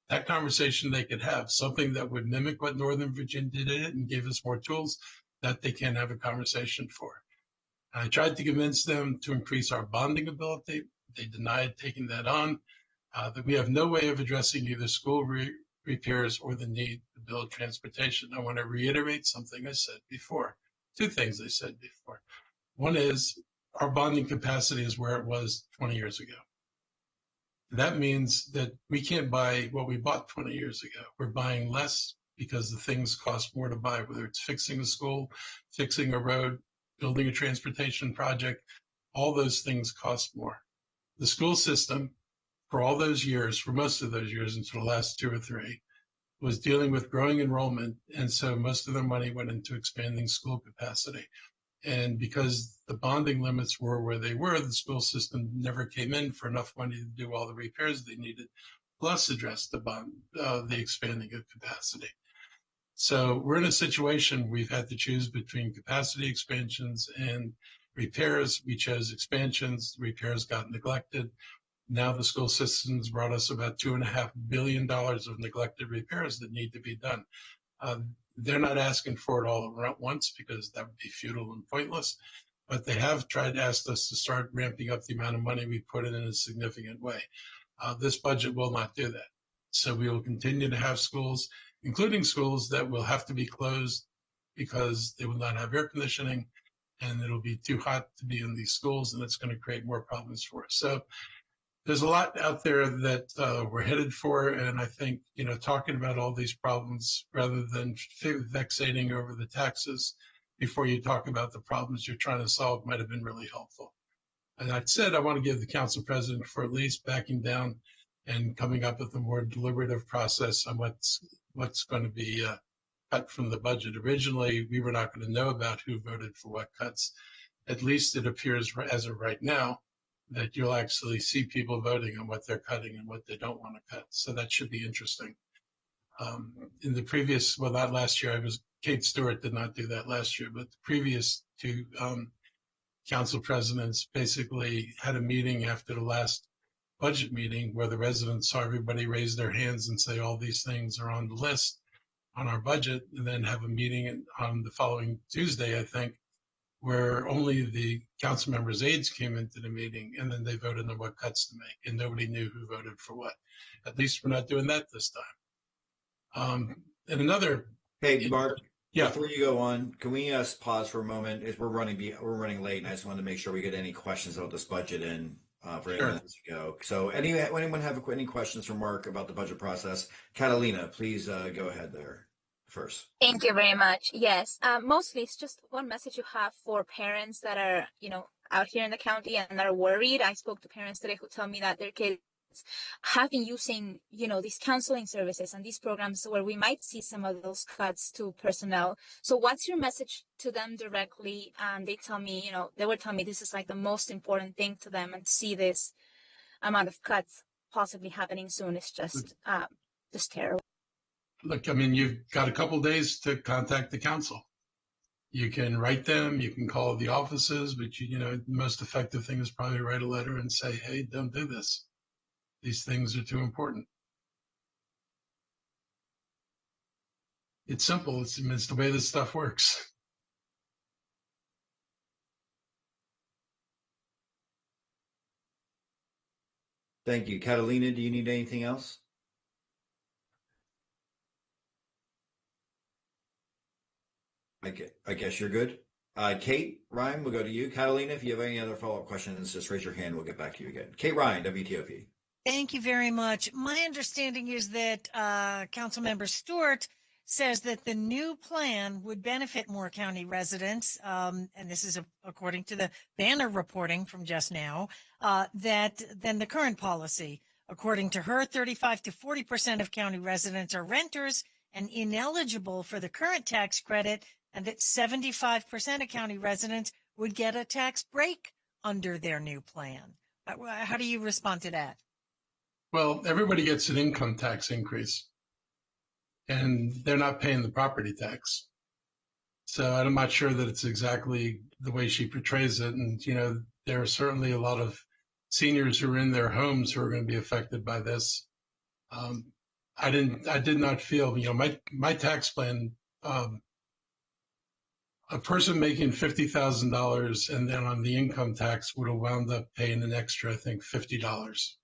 S4: That conversation they could have, something that would mimic what Northern Virginia did and gave us more tools, that they can't have a conversation for. I tried to convince them to increase our bonding ability. They denied taking that on, that we have no way of addressing either school repairs or the need to build transportation. I want to reiterate something I said before. Two things I said before. One is our bonding capacity is where it was 20 years ago. That means that we can't buy what we bought 20 years ago. We're buying less because the things cost more to buy, whether it's fixing a school, fixing a road, building a transportation project, all those things cost more. The school system, for all those years, for most of those years until the last 2 or 3, was dealing with growing enrollment. And so most of their money went into expanding school capacity. And because the bonding limits were where they were, the school system never came in for enough money to do all the repairs they needed, plus address the expanding of capacity. So we're in a situation we've had to choose between capacity expansions and repairs. We chose expansions. Repairs got neglected. Now the school systems brought us about $2.5 billion of neglected repairs that need to be done. They're not asking for it all at once because that would be futile and pointless, but they have asked us to start ramping up the amount of money we put in a significant way. This budget will not do that. So we will continue to have schools, including schools that will have to be closed because they will not have air conditioning and it'll be too hot to be in these schools, and it's going to create more problems for us. So there's a lot out there that we're headed for, and I think, talking about all these problems rather than vexating over the taxes before you talk about the problems you're trying to solve might have been really helpful. And that said, I want to give the council president for at least backing down and coming up with a more deliberative process on what's going to be cut from the budget. Originally, we were not going to know about who voted for what cuts. At least it appears as of right now that you'll actually see people voting on what they're cutting and what they don't want to cut. So that should be interesting. In the previous, well, not last year, Kate Stewart did not do that last year, but the previous two council presidents basically had a meeting after the last budget meeting where the residents saw everybody raise their hands and say all these things are on the list on our budget, and then have a meeting on the following Tuesday, I think, where only the council members' aides came into the meeting, and then they voted on what cuts to make, and nobody knew who voted for what. At least we're not doing that this time. And another,
S1: Hey, Mark,
S4: yeah,
S1: before you go on, can we pause for a moment? We're running late, and I just wanted to make sure we get any questions about this budget in for 8
S4: Sure.
S1: minutes to go. So anyone have any questions for Mark about the budget process? Catalina, please go ahead there first.
S6: Thank you very much. Yes, mostly it's just one message you have for parents that are, out here in the county and are worried. I spoke to parents today who tell me that their kids have been using, these counseling services and these programs where we might see some of those cuts to personnel. So what's your message to them directly? They tell me, they were telling me this is like the most important thing to them, and to see this amount of cuts possibly happening soon is just terrible.
S4: Look, I mean, you've got a couple days to contact the council. You can write them, you can call the offices, but the most effective thing is probably write a letter and say, hey, don't do this. These things are too important. It's simple. It's the way this stuff works.
S1: Thank you. Catalina, do you need anything else? I guess you're good. Kate Ryan, we'll go to you. Catalina, if you have any other follow-up questions, just raise your hand. We'll get back to you again. Kate Ryan, WTOP.
S3: Thank you very much. My understanding is that Councilmember Stewart says that the new plan would benefit Moore County residents, and this is according to the Banner reporting from just now, than the current policy. According to her, 35 to 40% of county residents are renters and ineligible for the current tax credit, and that 75% of county residents would get a tax break under their new plan. How do you respond to that?
S4: Well, everybody gets an income tax increase, and they're not paying the property tax. So I'm not sure that it's exactly the way she portrays it. And, there are certainly a lot of seniors who are in their homes who are going to be affected by this. I did not feel, my tax plan, a person making $50,000 and then on the income tax would have wound up paying an extra, I think, $50.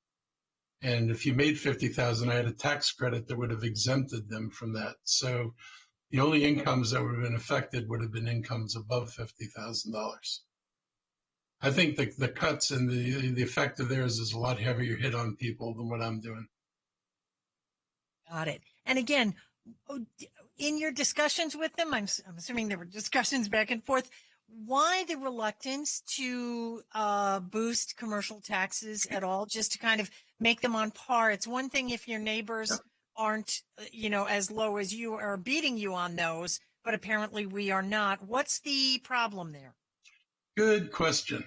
S4: And if you made $50,000, I had a tax credit that would have exempted them from that. So the only incomes that would have been affected would have been incomes above $50,000. I think the cuts and the effect of theirs is a lot heavier hit on people than what I'm doing.
S3: Got it. And again, in your discussions with them, I'm assuming there were discussions back and forth. Why the reluctance to boost commercial taxes at all, just to kind of make them on par? It's one thing if your neighbors aren't, as low as you are, beating you on those, but apparently we are not. What's the problem there?
S4: Good question.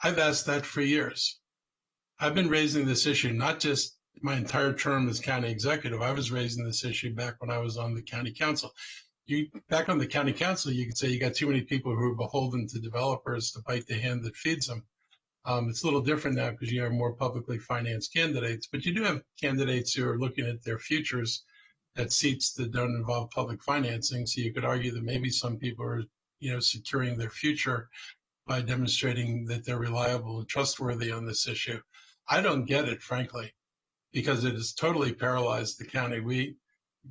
S4: I've asked that for years. I've been raising this issue, not just my entire term as county executive. I was raising this issue back when I was on the county council. Back on the county council, you could say you got too many people who are beholden to developers to bite the hand that feeds them. It's a little different now because you have more publicly financed candidates, but you do have candidates who are looking at their futures at seats that don't involve public financing. So you could argue that maybe some people are, securing their future by demonstrating that they're reliable and trustworthy on this issue. I don't get it, frankly, because it has totally paralyzed the county.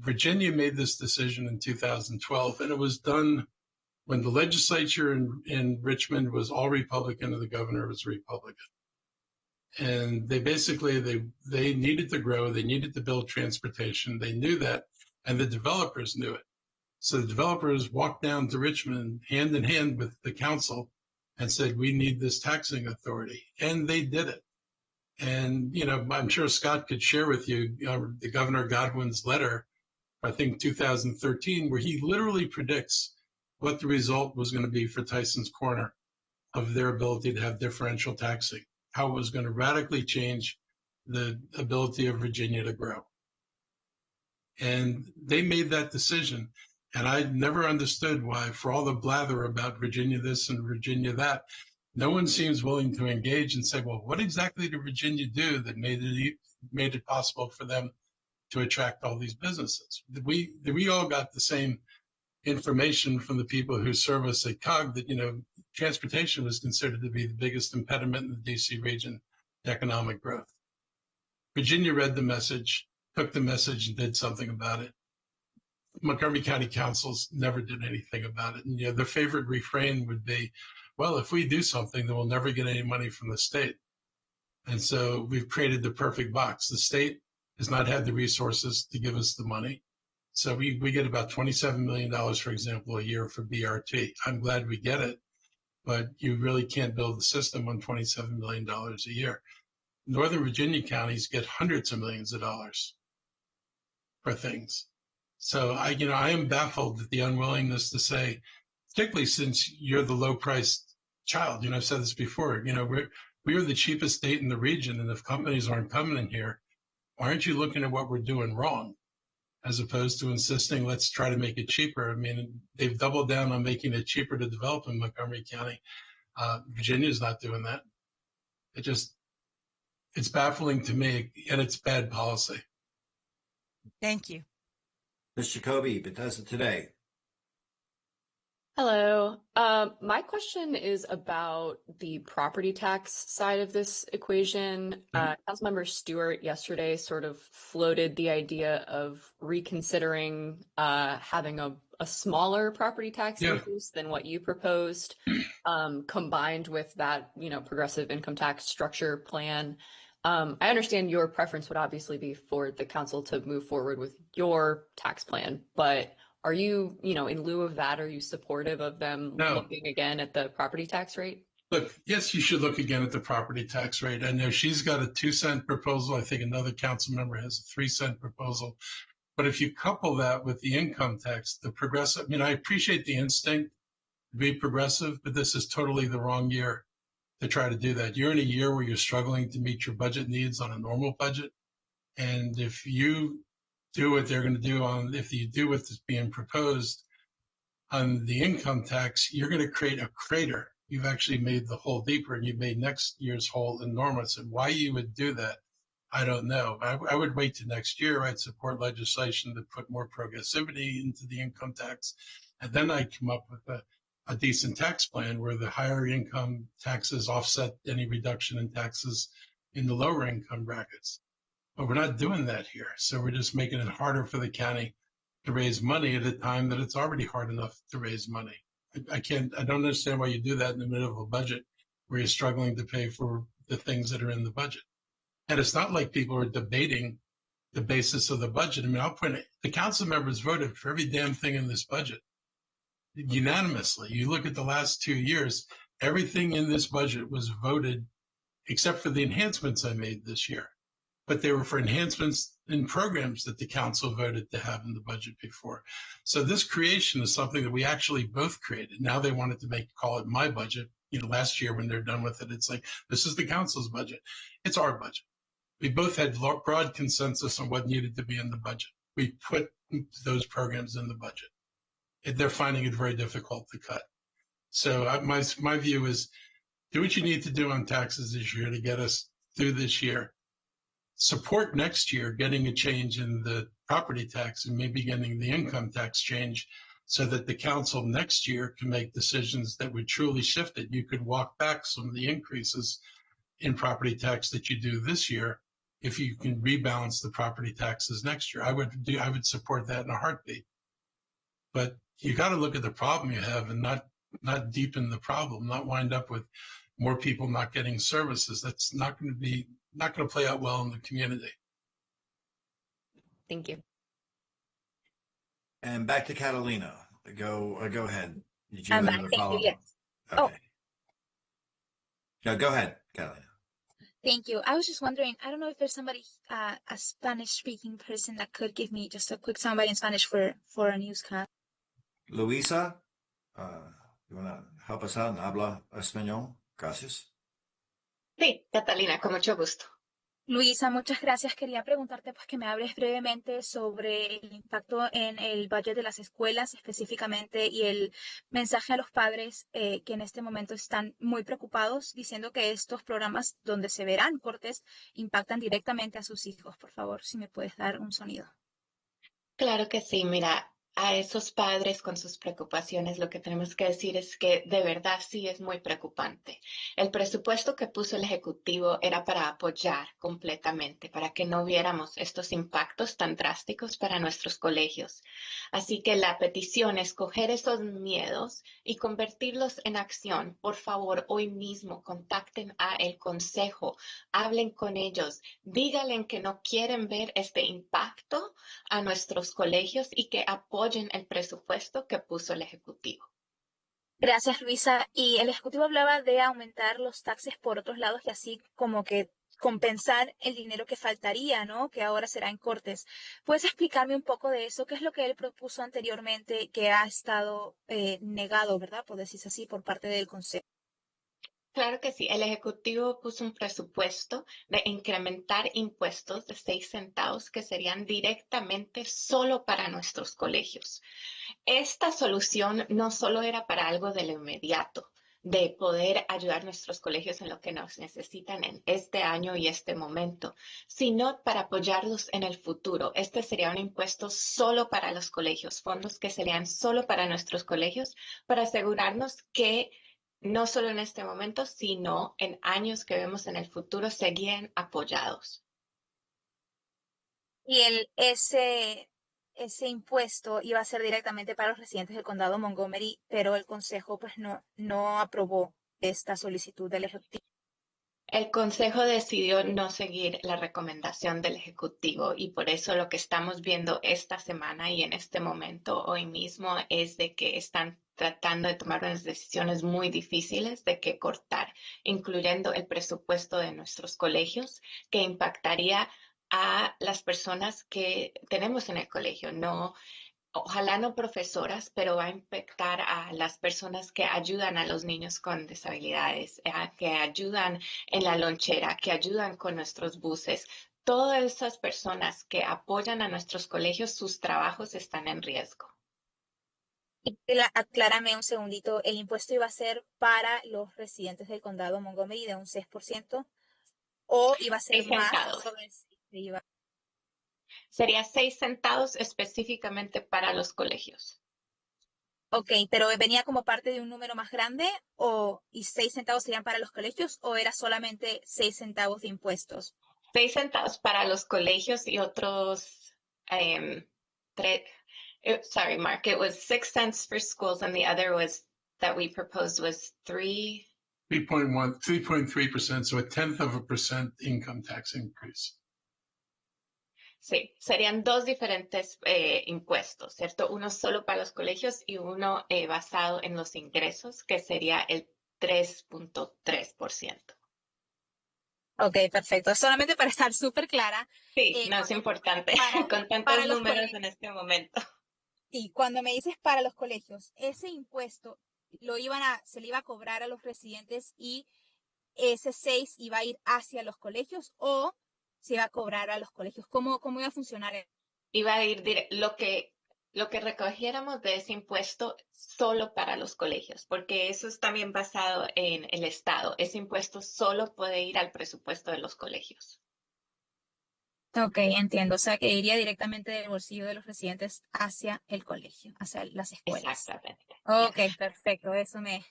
S4: Virginia made this decision in 2012, and it was done when the legislature in Richmond was all Republican and the governor was Republican. And they basically, they needed to grow, they needed to build transportation. They knew that, and the developers knew it. So the developers walked down to Richmond hand in hand with the council and said, we need this taxing authority. And they did it. And, you know, I'm sure Scott could share with you the Governor Godwin's letter, I think 2013, where he literally predicts what the result was going to be for Tyson's Corner of their ability to have differential taxing, how it was going to radically change the ability of Virginia to grow. And they made that decision. And I never understood why, for all the blather about Virginia this and Virginia that, no one seems willing to engage and say, well, what exactly did Virginia do that made it possible for them to attract all these businesses? We all got the same information from the people who serve us at COG that, you know, transportation was considered to be the biggest impediment in the DC region to economic growth. Virginia read the message, took the message, and did something about it. Montgomery County councils never did anything about it. And, you know, their favorite refrain would be, well, if we do something, then we'll never get any money from the state. And so we've created the perfect box. The state has not had the resources to give us the money. So we get about $27 million, for example, a year for BRT. I'm glad we get it, but you really can't build the system on $27 million a year. Northern Virginia counties get hundreds of millions of dollars for things. So I am baffled at the unwillingness to say, particularly since you're the low-priced child. You know, I've said this before. You know, we're the cheapest state in the region, and if companies aren't coming in here, why aren't you looking at what we're doing wrong, as opposed to insisting let's try to make it cheaper? I mean, they've doubled down on making it cheaper to develop in Montgomery County. Virginia's not doing that. It's baffling to me, and it's bad policy.
S3: Thank you.
S1: Ms. Jacoby, Bethesda Today.
S8: Hello. My question is about the property tax side of this equation. Councilmember Stewart yesterday sort of floated the idea of reconsidering having a smaller property tax increase than what you proposed, combined with that, you know, progressive income tax structure plan. I understand your preference would obviously be for the council to move forward with your tax plan, but are you, you know, in lieu of that, are you supportive of them looking again at the property tax rate?
S4: Look, yes, you should look again at the property tax rate. I know she's got a 2-cent proposal. I think another council member has a 3-cent proposal. But if you couple that with the income tax, the progressive, I mean, I appreciate the instinct to be progressive, but this is totally the wrong year to try to do that. You're in a year where you're struggling to meet your budget needs on a normal budget. And if you do what they're going to do if you do what's being proposed on the income tax, you're going to create a crater. You've actually made the hole deeper, and you've made next year's hole enormous. And why you would do that, I don't know. I would wait till next year. I'd support legislation to put more progressivity into the income tax. And then I'd come up with a decent tax plan where the higher income taxes offset any reduction in taxes in the lower income brackets. But we're not doing that here. So we're just making it harder for the county to raise money at a time that it's already hard enough to raise money. I don't understand why you do that in the middle of a budget where you're struggling to pay for the things that are in the budget. And it's not like people are debating the basis of the budget. I mean, I'll point it, the council members voted for every damn thing in this budget unanimously. You look at the last 2 years, everything in this budget was voted except for the enhancements I made this year. But they were for enhancements in programs that the council voted to have in the budget before. So this creation is something that we actually both created. Now they wanted to call it my budget. You know, last year when they're done with it, it's like, this is the council's budget. It's our budget. We both had broad consensus on what needed to be in the budget. We put those programs in the budget. They're finding it very difficult to cut. So my view is do what you need to do on taxes this year to get us through this year. Support next year getting a change in the property tax and maybe getting the income tax change so that the council next year can make decisions that would truly shift it. You could walk back some of the increases in property tax that you do this year if you can rebalance the property taxes next year. I would support that in a heartbeat. But you got to look at the problem you have and not deepen the problem, not wind up with more people not getting services. That's not going to play out well in the community.
S8: Thank you.
S1: And back to Catalina. Go ahead. Did you
S6: I'm
S1: have
S6: back.
S1: another
S6: Thank you.
S1: follow-up?
S6: Yes. Oh.
S1: Okay. No, go ahead, Catalina.
S6: Thank you. I was just wondering, I don't know if there's somebody, a Spanish speaking person that could give me just a quick somebody in Spanish for a newscast.
S1: Luisa, you want to help us out and habla español? Gracias.
S9: Sí, Catalina, con mucho gusto.
S6: Luisa, muchas gracias. Quería preguntarte pues que me hables brevemente sobre el impacto en el budget de las escuelas específicamente y el mensaje a los padres que en este momento están muy preocupados diciendo que estos programas donde se verán cortes impactan directamente a sus hijos. Por favor, si me puedes dar un sonido.
S9: Claro que sí, mira, a esos padres con sus preocupaciones, lo que tenemos que decir es que de verdad sí es muy preocupante. El presupuesto que puso el Ejecutivo era para apoyar completamente, para que no viéramos estos impactos tan drásticos para nuestros colegios. Así que la petición es coger esos miedos y convertirlos en acción. Por favor, hoy mismo contacten a el Consejo, hablen con ellos, díganle que no quieren ver este impacto a nuestros colegios y que apoyen el presupuesto que puso el Ejecutivo.
S6: Gracias, Luisa. Y el Ejecutivo hablaba de aumentar los taxes por otros lados y así como que compensar el dinero que faltaría, ¿no? Que ahora será en cortes. ¿Puedes explicarme un poco de eso? ¿Qué es lo que él propuso anteriormente que ha estado negado, ¿verdad? Por decirse así, por parte del Consejo.
S9: Claro que sí, el Ejecutivo puso un presupuesto de incrementar impuestos de 6 centavos que serían directamente solo para nuestros colegios. Esta solución no solo era para algo de lo inmediato, de poder ayudar a nuestros colegios en lo que nos necesitan en este año y este momento, sino para apoyarlos en el futuro. Este sería un impuesto solo para los colegios, fondos que serían solo para nuestros colegios, para asegurarnos que no solo en este momento, sino en años que vemos en el futuro, seguían apoyados.
S6: Y ese impuesto iba a ser directamente para los residentes del condado de Montgomery, pero el Consejo pues no aprobó esta solicitud del Ejecutivo.
S9: El Consejo decidió no seguir la recomendación del Ejecutivo y por eso lo que estamos viendo esta semana y en este momento, hoy mismo, es de que están tratando de tomar unas decisiones muy difíciles de qué cortar, incluyendo el presupuesto de nuestros colegios, que impactaría a las personas que tenemos en el colegio, ojalá no profesoras, pero va a impactar a las personas que ayudan a los niños con disabilidades, que ayudan en la lonchera, que ayudan con nuestros buses. Todas esas personas que apoyan a nuestros colegios, sus trabajos están en riesgo.
S6: Aclárame un segundito, ¿el impuesto iba a ser para los residentes del condado de Montgomery de un 6% o iba a ser
S9: 6
S6: más
S9: centavos.
S6: sobre el IVA?
S9: Sería 6 centavos específicamente para los colegios.
S6: Ok, pero ¿venía como parte de un número más grande y 6 centavos serían para los colegios o era solamente 6 centavos de impuestos?
S9: 6 centavos para los colegios y otros, sorry, Mark, it was 6 cents for schools and the other was that we proposed was
S4: 3.3%, so 0.1% income tax increase.
S9: Sí, serían dos diferentes impuestos, ¿cierto? Uno solo para los colegios y uno basado en los ingresos, que sería el 3.3%.
S6: Ok, perfecto. Solamente para estar súper clara.
S9: Sí, no es importante con tantos números en este momento.
S6: Y cuando me dices para los colegios, ese impuesto se le iba a cobrar a los residentes y ese 6 iba a ir hacia los colegios o se iba a cobrar a los colegios. ¿Cómo iba a funcionar?
S9: Iba a ir lo que recogiéramos de ese impuesto solo para los colegios, porque eso es también basado en el Estado. Ese impuesto solo puede ir al presupuesto de los colegios.
S6: Ok, entiendo. O sea, que iría directamente del bolsillo de los residentes hacia el colegio, hacia las escuelas.
S9: Exactamente.
S6: Ok,
S9: Yes.
S6: Perfecto. Eso me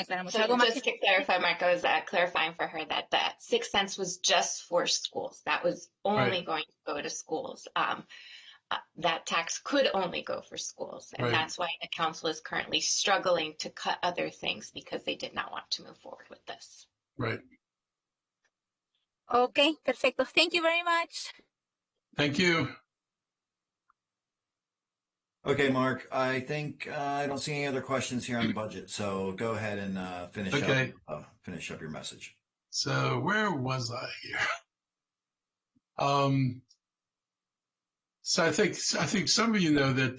S6: aclara mucho.
S9: So
S6: ¿Algo más
S9: just to clarify, Mark, I was clarifying for her that 6 cents was just for schools. That was only
S4: Right.
S9: going to go to schools. that tax could only go for schools. And
S4: Right.
S9: that's why the council is currently struggling to cut other things because they did not want to move forward with this.
S4: Right.
S6: Okay, perfecto. Thank you very much.
S4: Thank you.
S1: Okay, Mark, I think I don't see any other questions here on the budget, so go ahead and finish
S4: Okay.
S1: finish up your message.
S4: So where was I here? So I think some of you know that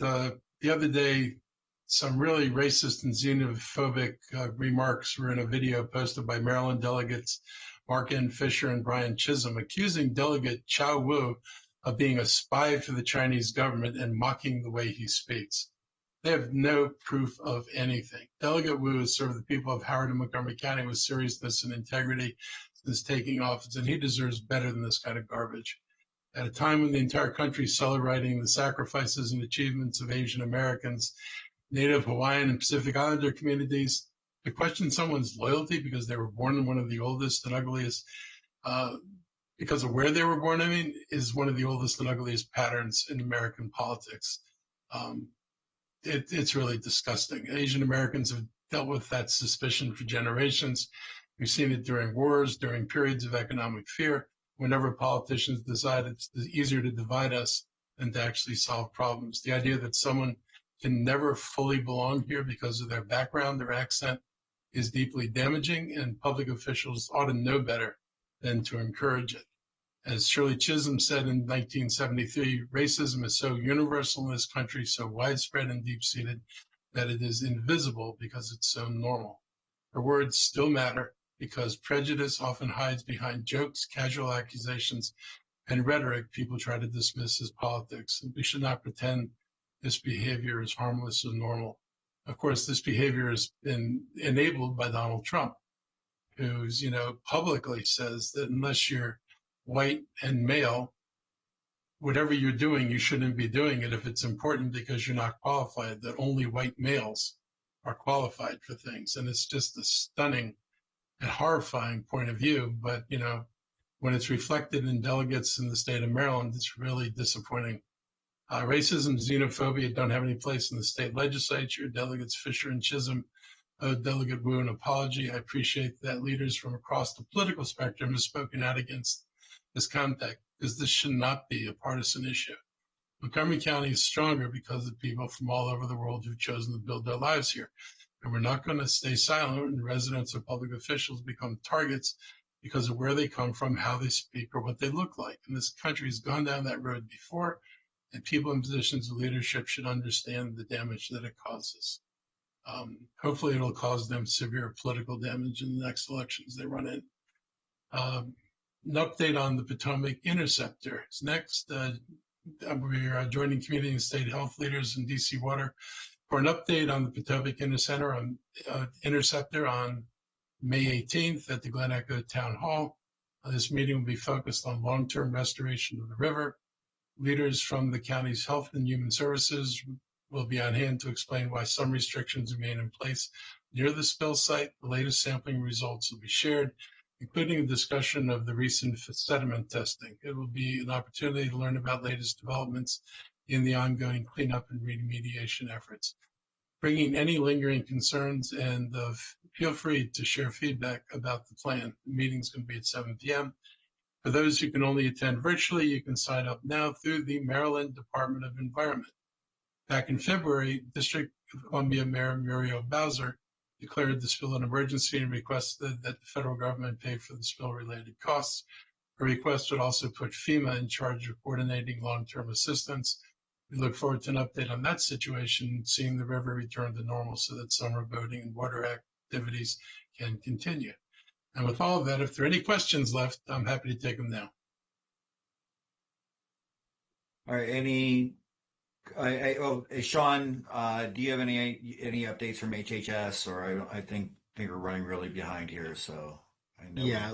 S4: the other day, some really racist and xenophobic remarks were in a video posted by Maryland delegates Mark N. Fisher and Brian Chisholm, accusing Delegate Chow Wu of being a spy for the Chinese government and mocking the way he speaks. They have no proof of anything. Delegate Wu has served the people of Howard and Montgomery County with seriousness and integrity since taking office, and he deserves better than this kind of garbage. At a time when the entire country is celebrating the sacrifices and achievements of Asian Americans, Native Hawaiian and Pacific Islander communities, to question someone's loyalty because they were born in one of the oldest and ugliest, because of where they were born, is one of the oldest and ugliest patterns in American politics. It's really disgusting. Asian Americans have dealt with that suspicion for generations. We've seen it during wars, during periods of economic fear, whenever politicians decide it's easier to divide us than to actually solve problems. The idea that someone can never fully belong here because of their background, their accent, is deeply damaging, and public officials ought to know better than to encourage it. As Shirley Chisholm said in 1973, racism is so universal in this country, so widespread and deep-seated, that it is invisible because it's so normal. Her words still matter because prejudice often hides behind jokes, casual accusations, and rhetoric people try to dismiss as politics. And we should not pretend this behavior is harmless or normal. Of course, this behavior has been enabled by Donald Trump, who's, publicly says that unless you're white and male, whatever you're doing, you shouldn't be doing it if it's important because you're not qualified, that only white males are qualified for things. And it's just a stunning and horrifying point of view. But, when it's reflected in delegates in the state of Maryland, it's really disappointing. Racism, xenophobia don't have any place in the state legislature. Delegates Fisher and Chisholm owed Delegate Wu an apology. I appreciate that leaders from across the political spectrum have spoken out against this conduct, because this should not be a partisan issue. Montgomery County is stronger because of people from all over the world who've chosen to build their lives here. And we're not going to stay silent when residents or public officials become targets because of where they come from, how they speak, or what they look like. And this country has gone down that road before, and people in positions of leadership should understand the damage that it causes. Hopefully it'll cause them severe political damage in the next elections they run in. An update on the Potomac Interceptor is next. We are joining community and state health leaders in DC Water for an update on the Potomac Interceptor on May 18th at the Glen Echo Town Hall. This meeting will be focused on long-term restoration of the river. Leaders from the county's Health and Human Services will be on hand to explain why some restrictions remain in place near the spill site. The latest sampling results will be shared, including a discussion of the recent sediment testing. It will be an opportunity to learn about latest developments in the ongoing cleanup and remediation efforts. Bringing any lingering concerns, and feel free to share feedback about the plan. The meeting's going to be at 7 p.m. For those who can only attend virtually, you can sign up now through the Maryland Department of Environment. Back in February, District of Columbia Mayor Muriel Bowser declared the spill an emergency and requested that the federal government pay for the spill-related costs. Her request would also put FEMA in charge of coordinating long-term assistance. We look forward to an update on that situation, seeing the river return to normal so that summer boating and water activities can continue. And with all of that, if there are any questions left, I'm happy to take them now.
S1: All right. Sean, do you have any updates from HHS? Or I think we're running really behind here. So I know.
S10: Yeah,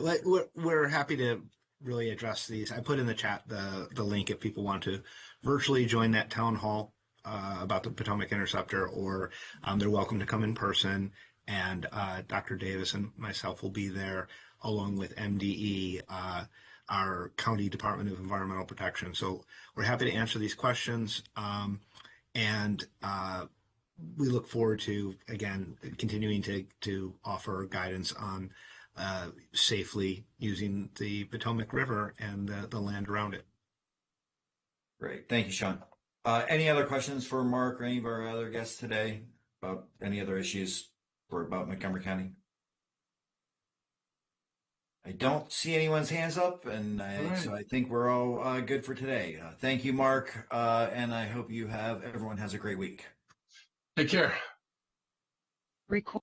S10: we're happy to really address these. I put in the chat the link if people want to virtually join that town hall about the Potomac Interceptor, or they're welcome to come in person. And Dr. Davis and myself will be there along with MDE. our county Department of Environmental Protection. So we're happy to answer these questions. And we look forward to, again, continuing to offer guidance on safely using the Potomac River and the land around it.
S1: Great. Thank you, Sean. Any other questions for Mark or any of our other guests today about any other issues or about Montgomery County? I don't see anyone's hands up, and so I think we're all good for today. Thank you, Mark, and I hope everyone has a great week.
S4: Take care.
S3: Record.